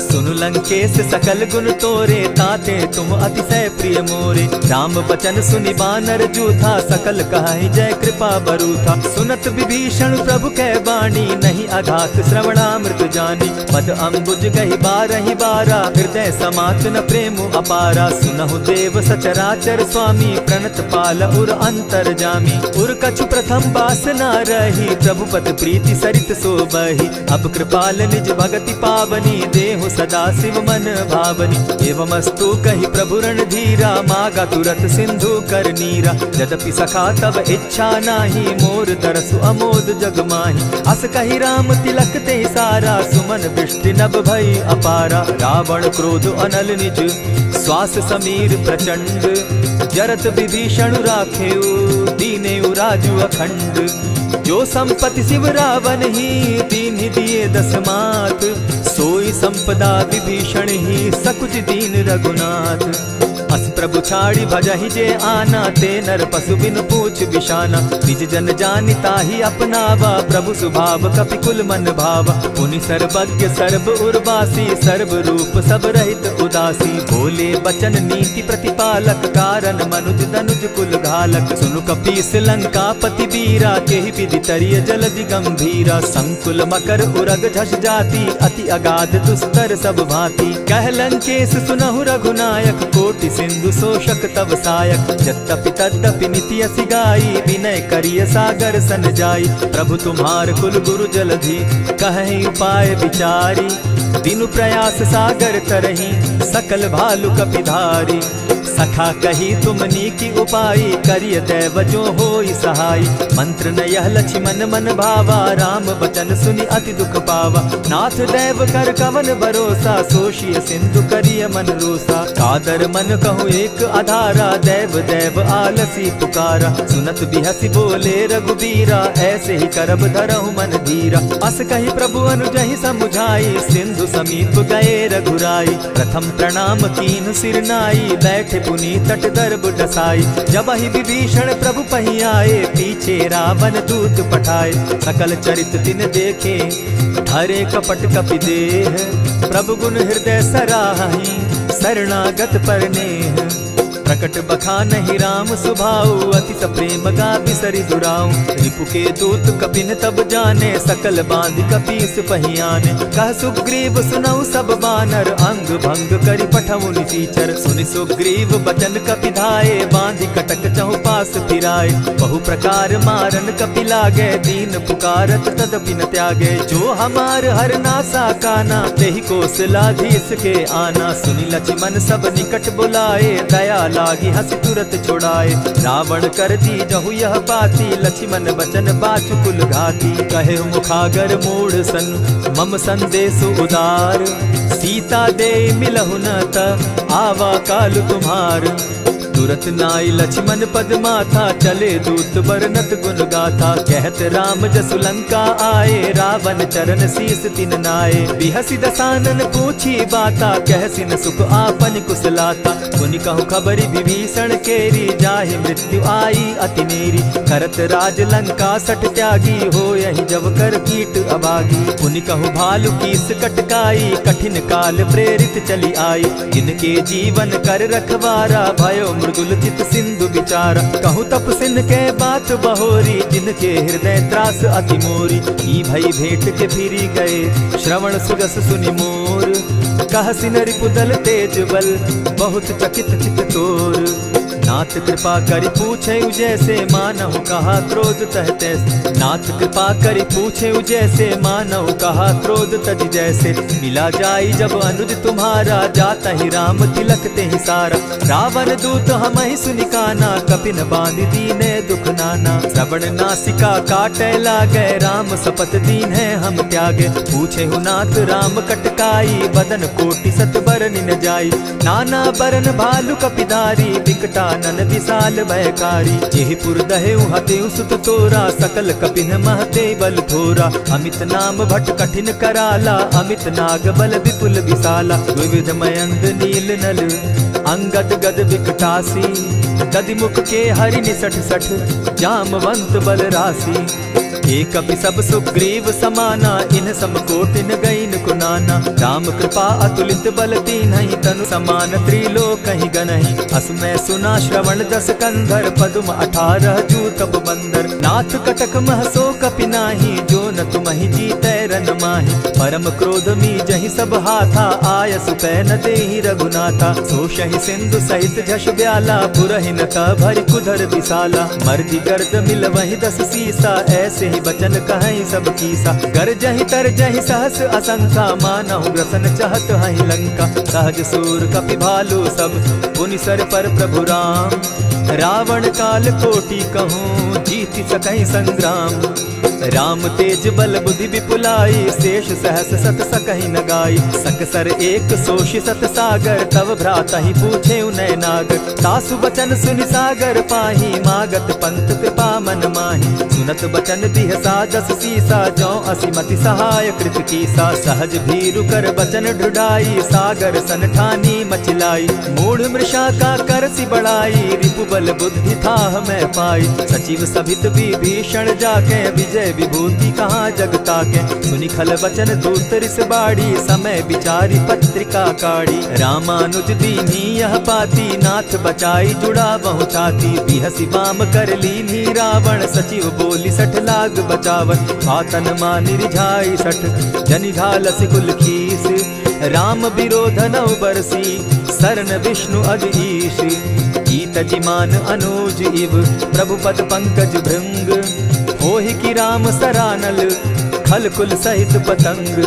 सुनु लंकेश सकल गुण तोरे, ताते तुम अतिशय प्रिय मोरे। राम बचन सुनि बानर जूथा, सकल कहाहि जय कृपा बरूथा। सुनत विभीषण प्रभु कै बाणी, नहीं अघात श्रवणामृत जानी। पद अम्बुज गहि बारहि बारा, हृदय समात न प्रेम अपारा। सुनहु देव सचराचर स्वामी, प्रणत पाल उर अंतर जामी। उर कछु प्रथम बासना रही, प्रभु पद प्रीति सरित सोबहि। अब कृपाल निज भगति पावनी, देहु सदा शिव मन भावनी। एवमस्तु कहि प्रभु रणधीरा, मागा तुरत सिंधु कर नीरा। यद्यपि सखा तब इच्छा नाही, मोर तरसु अमोद जग माही। अस कहि राम तिलक ते सारा, सुमन वृष्टि नभ भई अपारा। रावण क्रोध अनल निज, श्वास समीर प्रचंड। जरत विभीषण राखेउ, दीनेउ राजु अखंड। जो संपत्ति शिव रावण ही, दीन दिए 10 मात। सोई संपदा विभीषण ही, सकुच दीन रघुनाथ। अस प्रभु छाड़ी भजहि जे आना, ते नर पशु बिनु पूछ बिशाना। निज जन जानि ताहि अपनावा, प्रभु स्वभाव कपि कुल मन भावा। पुनि सर्वज्ञ सर्व उर्वासी, सर्व रूप सब रहित उदासी। बोले बचन नीति प्रतिपालक, कारण मनुज दनुज कुल घालक। सुनु कपीस लंकापति वीरा, केहि विधि तरिय जलधि गंभीरा। संकुल मकर उरग झष जाति, अति अगाध दुस्तर सब भांति। कह लंकेश सुनहु रघुनायक, कोटि सिंधु शोषक तब सायक। यद्यपि तद्यपि निति असि गाई, विनय करिय सागर सन जाई। प्रभु तुम्हार कुल गुरु जलधि, कहि उपाय विचारी। दिनु प्रयास सागर तरही, सकल भालु कपिधारी। सखा कही तुमनी की उपाय, करिय दैव जो होई सहाय। मंत्र न यह लक्ष्मण मन भावा, राम बचन सुनि अति दुख पावा। नाथ दैव कर कवन भरोसा, सोषिय सिंधु करिय मन रोसा। कादर मन कहूँ एक आधारा, दैव दैव आलसी पुकारा। सुनत बिहसी बोले रघुबीरा, ऐसे ही करब धरहु मन धीरा। अस कही प्रभु अनुजहि समुझाई, सिंधु समीप गए रघुराई। प्रथम प्रणाम कीन सिर नाई, बैठे पुनि तट दर्ब डसाई। जब ही विभीषण प्रभु पही आए, पीछे रावण दूत पठाए। सकल चरित तिन देखे, हरे कपट कपि देह। प्रभु गुण हृदय सराहि, शरणागत पर नेह। प्रकट बखानहि राम सुभाऊ, अति सप्रेम गा बिसरि दुराऊ। रिपु के दूत कपिन तब जाने, सकल बांधि कपीस पहियाने। कह सुग्रीव सुनऊ सब बानर, अंग भंग करि पठऊ निसीचर। सुनि सुग्रीव बचन कपि धाये, बांधि कटक चहु पास फिराए। बहु प्रकार मारन कपि लागे, दीन पुकारत तदपि न त्यागे। जो हमार हर नासा काना, तेहि कौशलाधीश के आना। सुनि लक्ष्मण सब निकट बुलाए, दया लागी हंसी तुरत छुड़ाए। रावण कर दी जहु यह बाती, लक्ष्मण बचन बाचु कुल घाती। कहे मुखागर मूढ़ सन, मम संदेश उदार। सीता दे मिलहु न त, आवा काल तुम्हार। तुरत नाई लक्ष्मण पद माथा, चले दूत बरनत गुण गाथा। कहत राम जसु लंका आए, रावण चरण शीस तिन नाये। बिहसी दसानन पूछी बाता, कहसी न सुख आपन कुशलाता। सुनि कहु खबरी विभीषण केरी, जाहि मृत्यु आई अति नेरी। करत राज लंका सठ त्यागी, हो यही जब कर कीट अभागी। पुनि कहु भालु कीस कटकाई, कठिन काल प्रेरित चली आई। जिनके जीवन कर रखवारा, भयो मृदुल चित सिंधु विचारा। कहु तप सिन के बात बहोरी, जिनके हृदय त्रास अति मोरी। ई भई भेंट के फिरी गए, श्रवण सुजस सुनि मोर। कह सिन रिपुदल तेज बल, बहुत चकित चित तोर। नाथ कृपा करि पूछे जैसे, मानहु कहा क्रोध तह तैसे। नाथ कृपा करि पूछे जैसे, मानहु कहा क्रोध तज जैसे। मिला जाई जब अनुज तुम्हारा, जाता ही राम तिलक ते ही सारा। रावण दूत हम ही सुनिकाना, कपिन बांध दीने दुख नाना। श्रवण नासिका काटे लागे, राम सपत दीन है हम त्यागे। पूछे हु नाथ राम कटकाई, बदन कोटि सत बरन न जाई। नाना बरन भालु कपिधारी, विकटा नन विशाल भयकारी। जेहि पुर दहेउ हतेउ सुत तोरा, सकल कपिन महते बल थोरा। अमित नाम भट कठिन कराला, अमित नाग बल विपुल विशाला। विविध मयंग नील नल, अंगद गद विकटासी। गदिमुख के हरि निसठ सठ, जामवंत बल राशि। एक कपि सब सुग्रीव समाना, इन समकोटिन गईन कुनाना। राम कृपा अतुलित बल दीन्हि, तनु समान त्रिलोक ही गनहि। अस मैं सुना श्रवण दस कंधर, पदुम 18 जूतब बंदर। नाथ कटक महसो कपि नाही, जो न तुमहि जीतै रन माहि। परम क्रोध मी जहि सब हाथा, आय सुपै न देहि रघुनाथा। सोषहि सिंधु सहित झष ब्याला, पुरहि न त भरि कुधर विशाला। मर्दि गर्द मिल वहि 10 सीसा, ऐसे बचन कहीं सब कीसा। कर जहि तर जहि सहस असंख्या, मानहु ग्रसन चाहत हहि लंका। सहज सूर कपि भालु सब, पुनि सर पर प्रभु राम। रावण काल कोटि कहूँ, जीति सकहि संग्राम। राम तेज बल बुद्धि विपुलाई, शेष सहस सत सकहि न गाई। सकसर एक सोषि सत सागर, तव भ्राता ही पूछे उनय नागर। तासु बचन सुनि सागर पाही, मागत पंत कृपा मन माही। सुनत बचन बिहसा जस सीसा, जौ असिमति सहाय कृत कीसा। सहज भीरु कर बचन ढुढ़ाई, सागर सन ठानी मचिलाई। मूढ़ मृषा का कर सी बढ़ाई, रिपु बल बुद्धि थाह मैं पाई। सचिव सभित विभीषण जाके, विजय विभूति कहाँ जगता के। सुनि खल बचन दूत रिस बाड़ी, समय विचारी पत्रिका काढ़ी। रामानुज दीनी यह पाती, नाथ बचाई जुड़ा बहु छाती। बिहसी बाम कर लीनी रावण, सचिव बोली सठ लाग बचावन। आतन मानि रिझाई सठ, जनि ढालसि कुल खीस। राम विरोध नौ बरसी, सरन विष्णु अग ईश। ईत जिमान अनुज इव, प्रभु पद पंकज भृंग। होहि की राम सरानल, खल कुल सहित पतंग।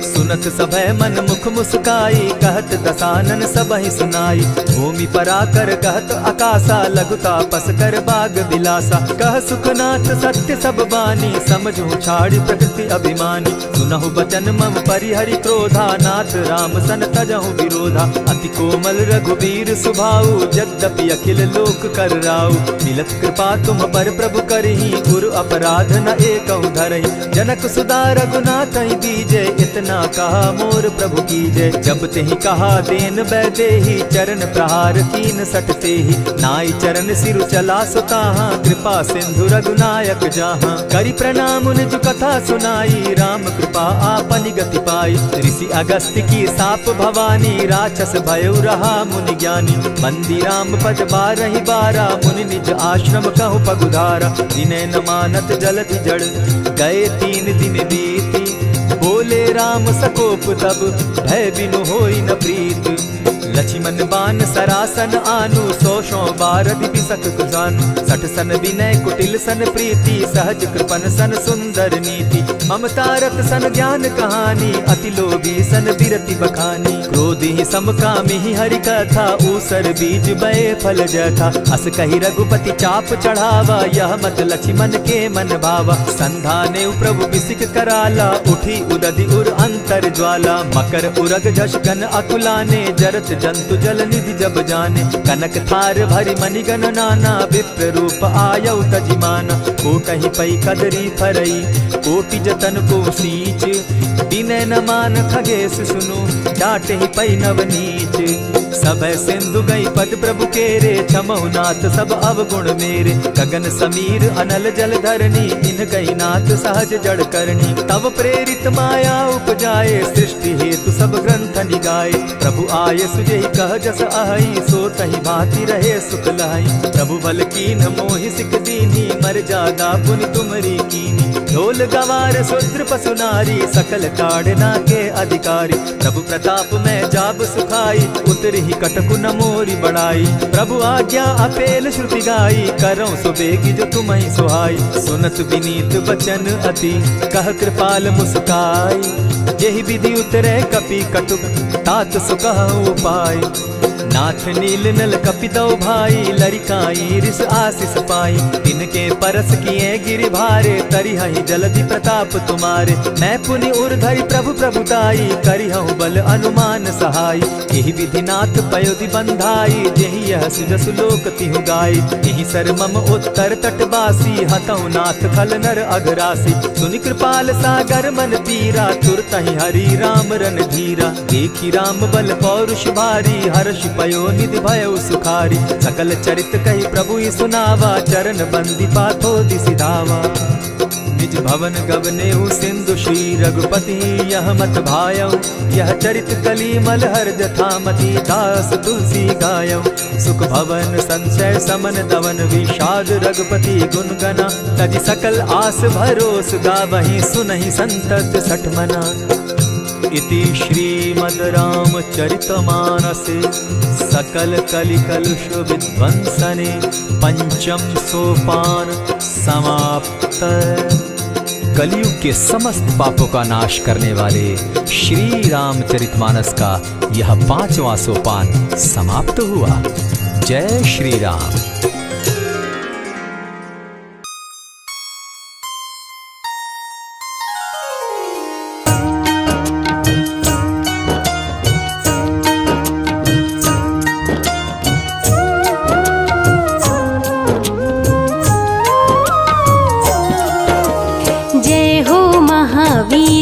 सुनत सभय मन मुख मुस्काई, कहत दसानन सबहि सुनाई। भूमि पराकर कहत आकाशा, लघु तापस कर बाग बिलासा। कह सुखनाथ सत्य सब बानी, समझू छाड़ी प्रकृति अभिमानी। सुनहु बचन मम परिहरि क्रोधा, नाथ राम सन तजहु विरोधा। अति कोमल रघुबीर सुभाऊ, यद्यपि अखिल लोक कर राऊ। मिलत कृपा तुम पर प्रभु करही, गुरु अपराध न एकहु धरहि। जनक सुधा रघुनाथ ही दीजे, इतना कहा मोर प्रभु की जय। जब तेहि कहा देन बैदेही, चरण प्रहार कीन सटते ही। नाई चरण सिरु चला सुताहा, कृपा सिंधु रघुनायक जाहा। करि प्रणाम निज कथा सुनाई, राम कृपा आपनि गति पाई। ऋषि अगस्त्य की साप भवानी, राक्षस भयउ रहा मुनि ज्ञानी। बंदी राम पद बारहि बारा, मुनि निज आश्रम कहु पगुधारा। विनय न मानत जलधि जड़, गए 3 दिन बीती। बोले राम सकोप तब, भय बिनु होई न प्रीत। लक्ष्मण बान सरासन आनु, 100 बार दिपिसक कुजानु। 60 सन विनय कुटिल सन प्रीति, सहज कृपन सन सुंदर नीति। ममता रत सन ज्ञान कहानी, अति लोभी सन बिरति बखानी। क्रोधी समकामी हरि कथा, ऊसर बीज बये फल जथा। अस कही रघुपति चाप चढ़ावा, यह मत लक्ष्मण के मन भावा। संधाने प्रभु बिसिक कराला, उठी उदधि उर अंतर ज्वाला। मकर उरग झषगन अकुलाने, जरत जंतु जल निधि जब जाने। कनक थार भरि मणिगण नाना, विप्र रूप आयउ तजिमाना। कोटहि पै कदरी फरई, कोटि जतन को सींच। विनय न मान खगेश सुनु, डांटहि पै नव नीच। सभय सिंधु गई पद प्रभु केरे, क्षमहु नाथ सब अवगुण मेरे। गगन समीर अनल जल धरनी, इन गई नाथ सहज जड़ करनी। तब प्रेरित माया उपजाए, सृष्टि हेतु सब ग्रंथ निगाए। प्रभु आय सुजेहि कह जस अहई, सो तहि भांति रहे सुख लहई। प्रभु बल कीन मोहि सिख दीनी, मर्यादा पुनि तुमरी कीनी। ढोल गवार शूद्र पशु नारी, सकल ताड़ना के अधिकारी। प्रभु प्रताप में जाब सुखाई, उतरि कटकु न मोरी बढ़ाई। प्रभु आज्ञा अपेल श्रुति गाई, करौ सो बेगी जो तुम्हि सुहाई। सुनत विनीत बचन अति, कह कृपाल मुस्काई। जेहि विधि उतरे कपि कटुक, तात सो कहु उपाय। नाथ नील नल कपितौ भाई, लरिकाई रिस आशीष पाई। तिनके परस किए गिरि भारे, तरिहहि जलधि प्रताप तुम्हारे। मैं पुनि उर्धरि प्रभु प्रभुताई, करिहउ बल अनुमान सहाय। एहि विधि नाथ पयोधि बंधाई, जेहि यह सुजसु लोक तिहु गाई। एहि सर मम उत्तर तटवासी, हतौ नाथ खल नर अघरासी। सुनि कृपाल सागर मन पीरा, तुरतहि हरि राम रन धीरा। देखि राम बल पौरुष भारी, हर्ष पयो निधि भयउ सुखारी। सकल चरित कही प्रभु ही सुनावा, चरण बंदी पाथो दिसि धावा। निज भवन गवनेउ सिंधु श्री रघुपति, यह मत भायउ। यह चरित कली मलहर जथामति, दास तुलसी गायउ। सुख भवन संशय समन दवन, विषाद रघुपति गुण गना। तजि सकल आस भरोस, गावहि सुनहि संतत सठ मना। इति श्रीमद् रामचरितमानसे, सकल कलिकलुष विध्वंसने। पंचम सोपान समाप्त। कलयुग के समस्त पापों का नाश करने वाले श्री रामचरितमानस का यह 5वां सोपान समाप्त हुआ। जय श्री राम।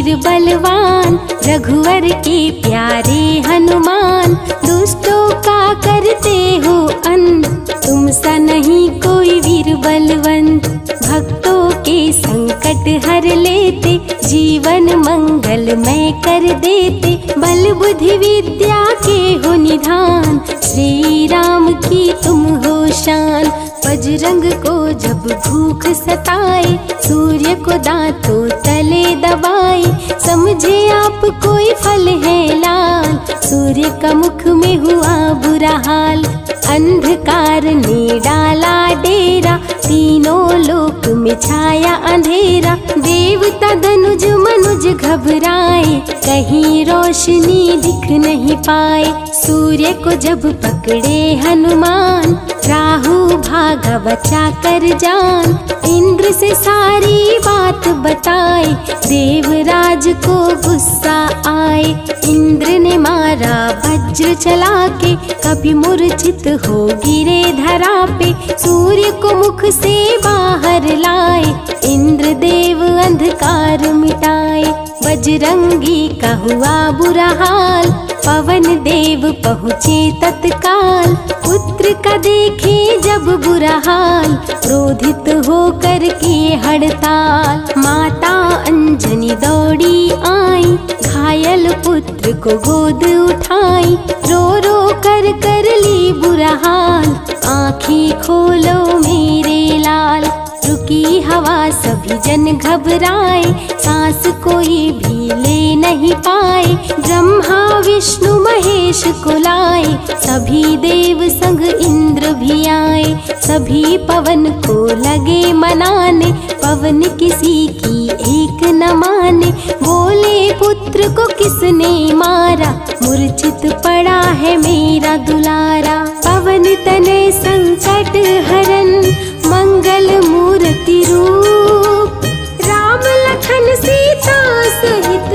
वीर बलवान, रघुवर के प्यारे हनुमान। दुष्टों का करते हो अंत, तुम सा नहीं कोई वीर बलवंत। भक्तों के संकट हर लेते, जीवन मंगलमय कर देते। बल बुद्धि विद्या के हो निधान, श्री राम की तुम हो शान। बजरंग को जब भूख सताए, सूर्य को दांतों तले दबाए। समझे आप कोई फल है लाल, सूर्य का मुख में हुआ बुरा हाल। अंधकार ने डाला डेरा, तीनों लोक में छाया अंधेरा। देवता धनुज मनुज घबराए, कहीं रोशनी दिख नहीं पाए। सूर्य को जब पकड़े हनुमान, राहु भागा बचा कर जान। इंद्र से सारी बात बताए, देवराज को गुस्सा आए। इंद्र ने मारा वज्र चला के, कभी मूर्छित हो गिरे धरा पे। सूर्य को मुख से बाहर लाए, इंद्र देव अंधकार मिटाए। बजरंगी का हुआ बुरा हाल, पवन देव पहुँचे तत्काल। पुत्र का देखे जब बुरा हाल, क्रोधित होकर किए हड़ताल। माता अंजनी दौड़ी आई, घायल पुत्र को गोद उठाई। रो रो कर ली बुरा हाल, आँखें खोलो मेरे लाल। रुकी हवा सभी जन घबराए, सांस कोई भी ले नहीं पाए। ब्रह्मा विष्णु महेश को लाए, सभी देव संग इंद्र भी आए। सभी पवन को लगे मनाने, पवन किसी की एक न माने। बोले पुत्र को किसने मारा, मूर्छित पड़ा है मेरा दुलारा। पवन तनय संकट हरन, मंगल मूर्ति रूप। राम लखन सीता सहित,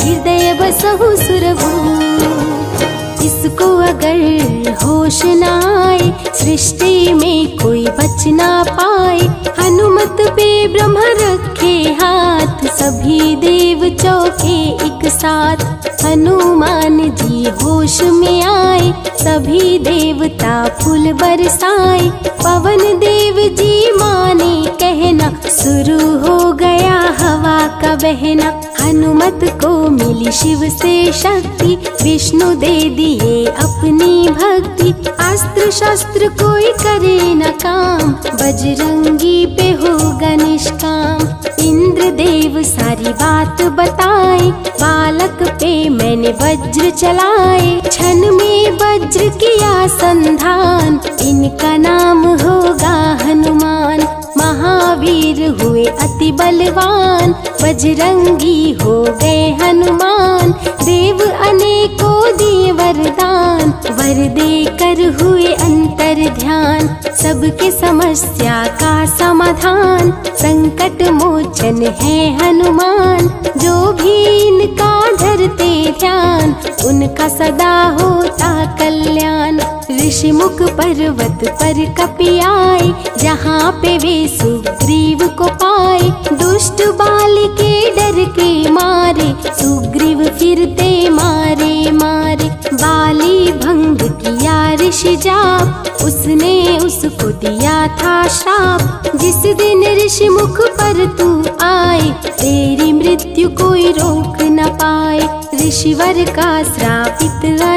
हृदय बसहु सुरभूप। इसको अगर होश न आए, सृष्टि में कोई बच ना पाए। हनुमत पे ब्रह्म रखे हाथ, सभी देव चौके एक साथ। हनुमान जी होश में आए, सभी देवता फूल बरसाए। पवन देव जी माने कहना, शुरू हो गया हवा का बहना। हनुमत को मिली शिव से शक्ति, विष्णु दे दिए अपनी भक्ति। अस्त्र शस्त्र कोई करे न काम, बजरंगी पे होगा निष्काम। इंद्र देव सारी बात बताए, बालक पे मैंने वज्र चलाए। क्षण में वज्र किया संधान, इनका नाम होगा हनुमान। महावीर हुए अति बलवान, बजरंगी हो गए हनुमान। देव अनेकों दिए वरदान, वर देकर हुए अंतर ध्यान। सबके समस्या का समाधान, संकट मोचन है हनुमान। जो भी इनका धरते ध्यान, उनका सदा होता कल्याण। ऋषिमुख पर्वत पर कपि आए, जहाँ पे वे सुग्रीव को पाए। दुष्ट बाल के डर के मारे, सुग्रीव फिरते मारे मारे। बाली भंग किया ऋषि जाप, उसने उसको दिया था श्राप। जिस दिन ऋषि मुख पर तू आए, तेरी मृत्यु कोई रोक न पाए। ऋषिवर का श्रापित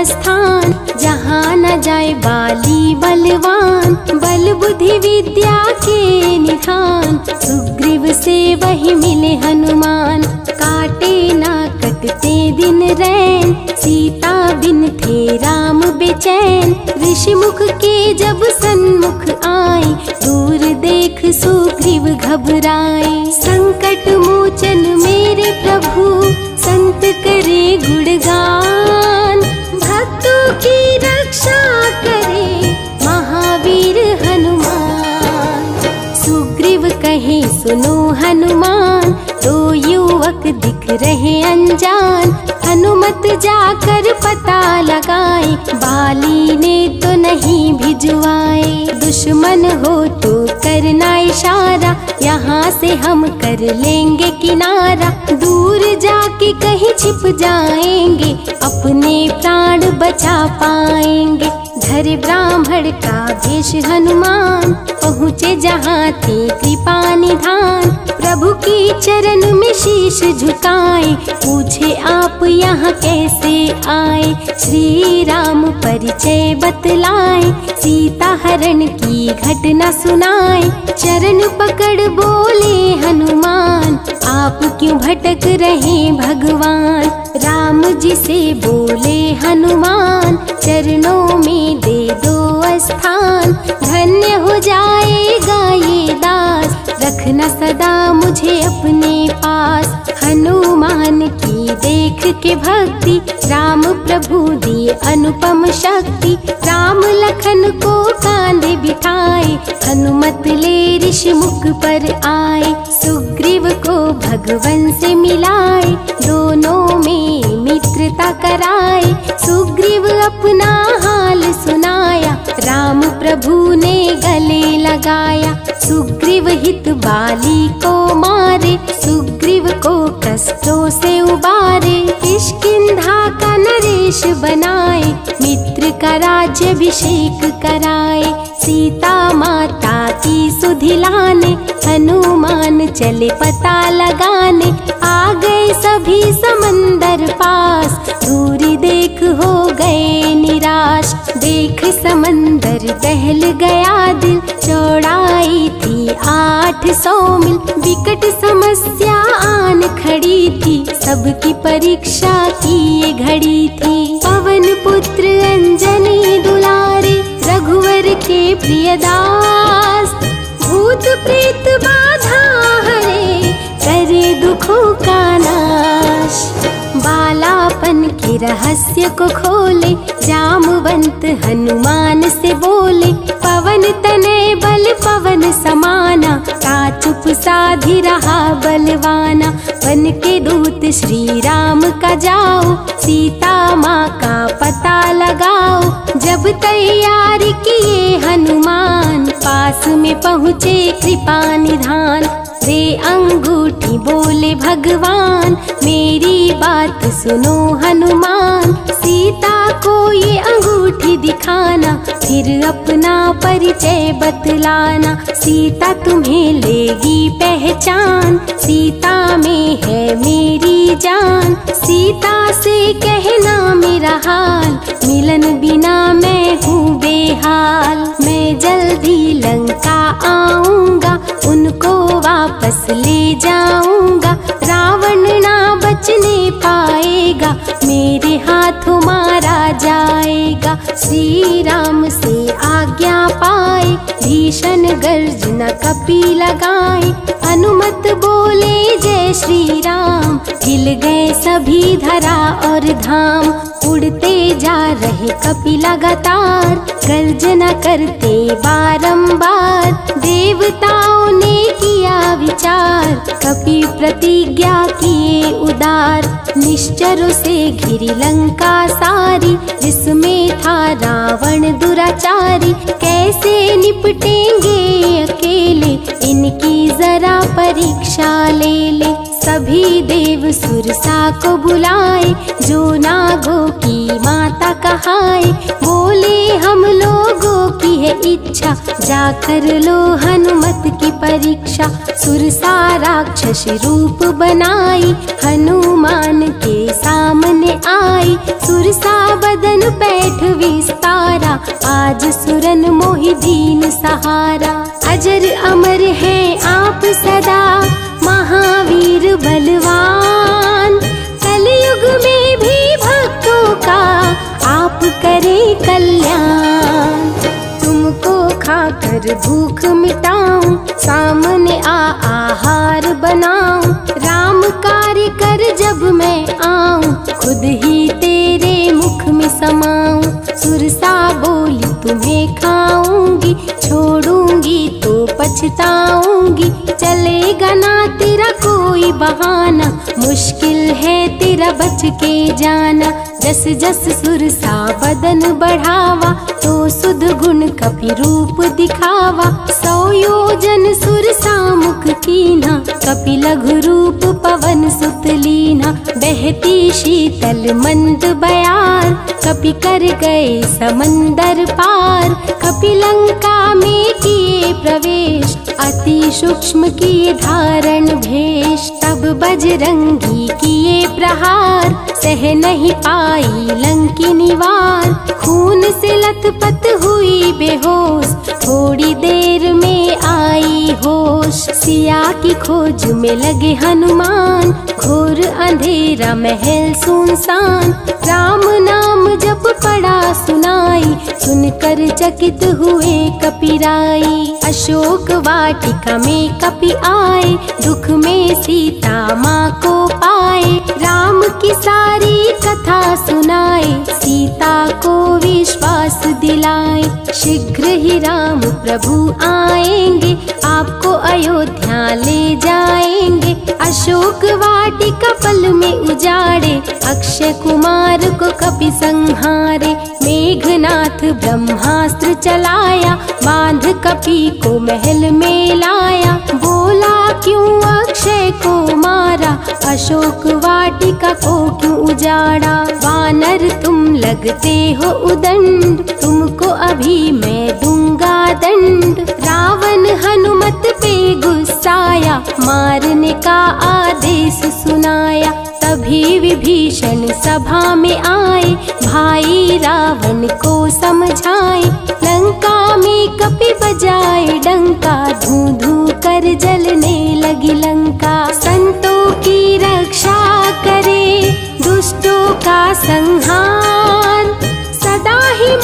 स्थान, जहाँ न जाए बाली बलवान। बल बुद्धि विद्या के निधान, सुग्रीव से वही मिले हनुमान। काटे ना कटते दिन रैन, सीता बिन थे राम बेचैन। ऋषि मुख के जब सन्मुख आए, दूर देख सुग्रीव घबराए। संकट मोचन मेरे प्रभु, संत करे गुणगान। भक्तों की रक्षा करे महावीर हनुमान। सुग्रीव कहे सुनो हनुमान, दो युवक दिख रहे अनजान। हनुमत जाकर पता लगाए, बाली ने तो नहीं भिजवाए। दुश्मन हो तो करना इशारा, यहाँ से हम कर लेंगे किनारा। दूर जाके कहीं छिप जाएंगे, अपने प्राण बचा पाएंगे। धरे ब्राह्मण का भेष हनुमान, पहुँचे जहाँ थे कृपा निधान। प्रभु की चरण में शीश झुकाए, पूछे आप यहाँ कैसे आए। श्री राम परिचय बतलाए, सीता हरण की घटना सुनाए। चरण पकड़ बोले हनुमान, आप क्यों भटक रहे भगवान। राम जी से बोले हनुमान, चरणों में दे दो स्थान। धन्य हो जाएगा ये दास, रखना सदा मुझे अपने पास। हनुमान की देख के भक्ति, राम प्रभु दिए अनुपम शक्ति। राम लखन को कांधे बिठाए, हनुमत ले ऋषि मुख पर आए। सुग्रीव को भगवन से मिलाए, दोनों में मित्रता कराए। सुग्रीव अपना हाल सुनाया, राम प्रभु ने गले लगाया। सुग्रीव हित बाली को मारे, सुग्रीव को कष्टों से उबारे। किष्किंधा का नरेश बनाए, मित्र का राज्याभिषेक कराए। सीता माता की सुधि लाने, हनुमान चले पता लगाने। आ गए सभी समंदर पास, दूरी देख हो गए निराश। देख समंदर दहल गया दिल, चौड़ाई थी 800 मील। विकट समस्या आन खड़ी थी, सबकी परीक्षा की ये घड़ी थी। पवन पुत्र अंजनी दुलारे, रघुवर के प्रिय दास। भूत प्रेत बाधा हरे, करे दुखों का नाश। बालापन के रहस्य को खोले, जामवंत हनुमान से बोले। पवन तनय बल पवन समाना, ता चुप साधी रहा बलवाना। बन के दूत श्री राम का जाओ, सीता माँ का पता लगाओ। जब तैयारी किए हनुमान, पास में पहुँचे कृपा निधान। रे अंगूठी बोले भगवान, मेरी बात सुनो हनुमान। सीता को ये अंगूठी दिखाना, फिर अपना परिचय बतलाना। सीता तुम्हें लेगी पहचान, सीता में है मेरी जान। सीता से कहना मेरा हाल, मिलन बिना मैं हूँ बेहाल। मैं जल्दी लंका आऊँगा, उनको वापस ले जाऊंगा। रावण ना बचने पाएगा, मेरे हाथों मारा जाएगा। श्री राम से आज्ञा पाए, भीषण गर्जना कपि लगाए। अनुमत बोले जय श्री राम, हिल गए सभी धरा और धाम। उड़ते जा रहे कपि लगातार, गर्जना करते बारंबार। देवताओं ने किया विचार, कपि प्रतिज्ञा किए उदार। निश्चरों से घिरी लंका सारी, जिसमें था रावण दुराचारी। कैसे निपटेंगे अकेले, इनकी जरा परीक्षा ले ले। सभी देव सुरसा को बुलाए, जो नागों की माता कहाए। बोले हम लोगों की है इच्छा, जाकर लो हनुमत की परीक्षा। सुरसा राक्षस रूप बनाई, हनुमान के सामने आई। सुरसा बदन पैठ विस्तारा, आज सुरन मोहि दीन सहारा। अजर अमर है आप सदा, महावीर बलवान। कलयुग में भी भक्तों का आप करें कल्याण। तुमको खाकर भूख मिटाऊं, सामने आहार बनाऊं। राम कार्य कर जब मैं आऊं, खुद ही तेरे मुख में समाऊं। सुरसा बोली तुम्हें खाऊंगी, छोड़ूंगी तो पछताऊंगी। चलेगा ना तेरा कोई बहाना, मुश्किल है तेरा बच के जाना। जस जस सुरसा बदन बढ़ावा, तो सुध गुण कपि रूप दिखावा। 100 योजन सुरसा मुख कीन्हा, कपि लघु रूप पवन सुत लीन्हा। बहती शीतल मंद बयार, कपि कर गए समंदर पार। कपि लंका में किए प्रवेश, अति सूक्ष्म किए धारण भेष। तब बजरंगी किए प्रहार, सह नहीं पाई लंकिनी वार। खून से लथपथ हुई बेहोश, थोड़ी देर में आई होश। सिया की खोज में लगे हनुमान, घोर अंधेरा महल सुनसान। राम नाम जब पड़ा सुनाई, सुनकर चकित हुए कपिराई। अशोक वाटिका में कपि आए, दुख में सीता माँ को पाए। राम की सारी कथा सुनाए, सीता को विश्वास दिलाए। शीघ्र ही राम प्रभु आएंगे, आपको अयोध्या ले जाएंगे। अशोक वाटिका पल में उजाड़े, अक्षय कुमार को कपि संहारे। मेघनाथ ब्रह्मास्त्र चलाया, बांध कपि को महल में लाया। बोला क्यों अक्षय को मारा, अशोक वाटिका को क्यों उजाड़ा। वानर तुम लगते हो उदंड, तुमको अभी मैं दूंगा दंड। रावण हनुमत पे गुस्साया, मारने का आदेश सुनाया। तभी विभीषण सभा में आए, भाई रावण को समझाए। लंका में कपि बजाए डंका, धू धू कर जलने लगी लंका। संतों की रक्षा करे, दुष्टों का संहार, सदा ही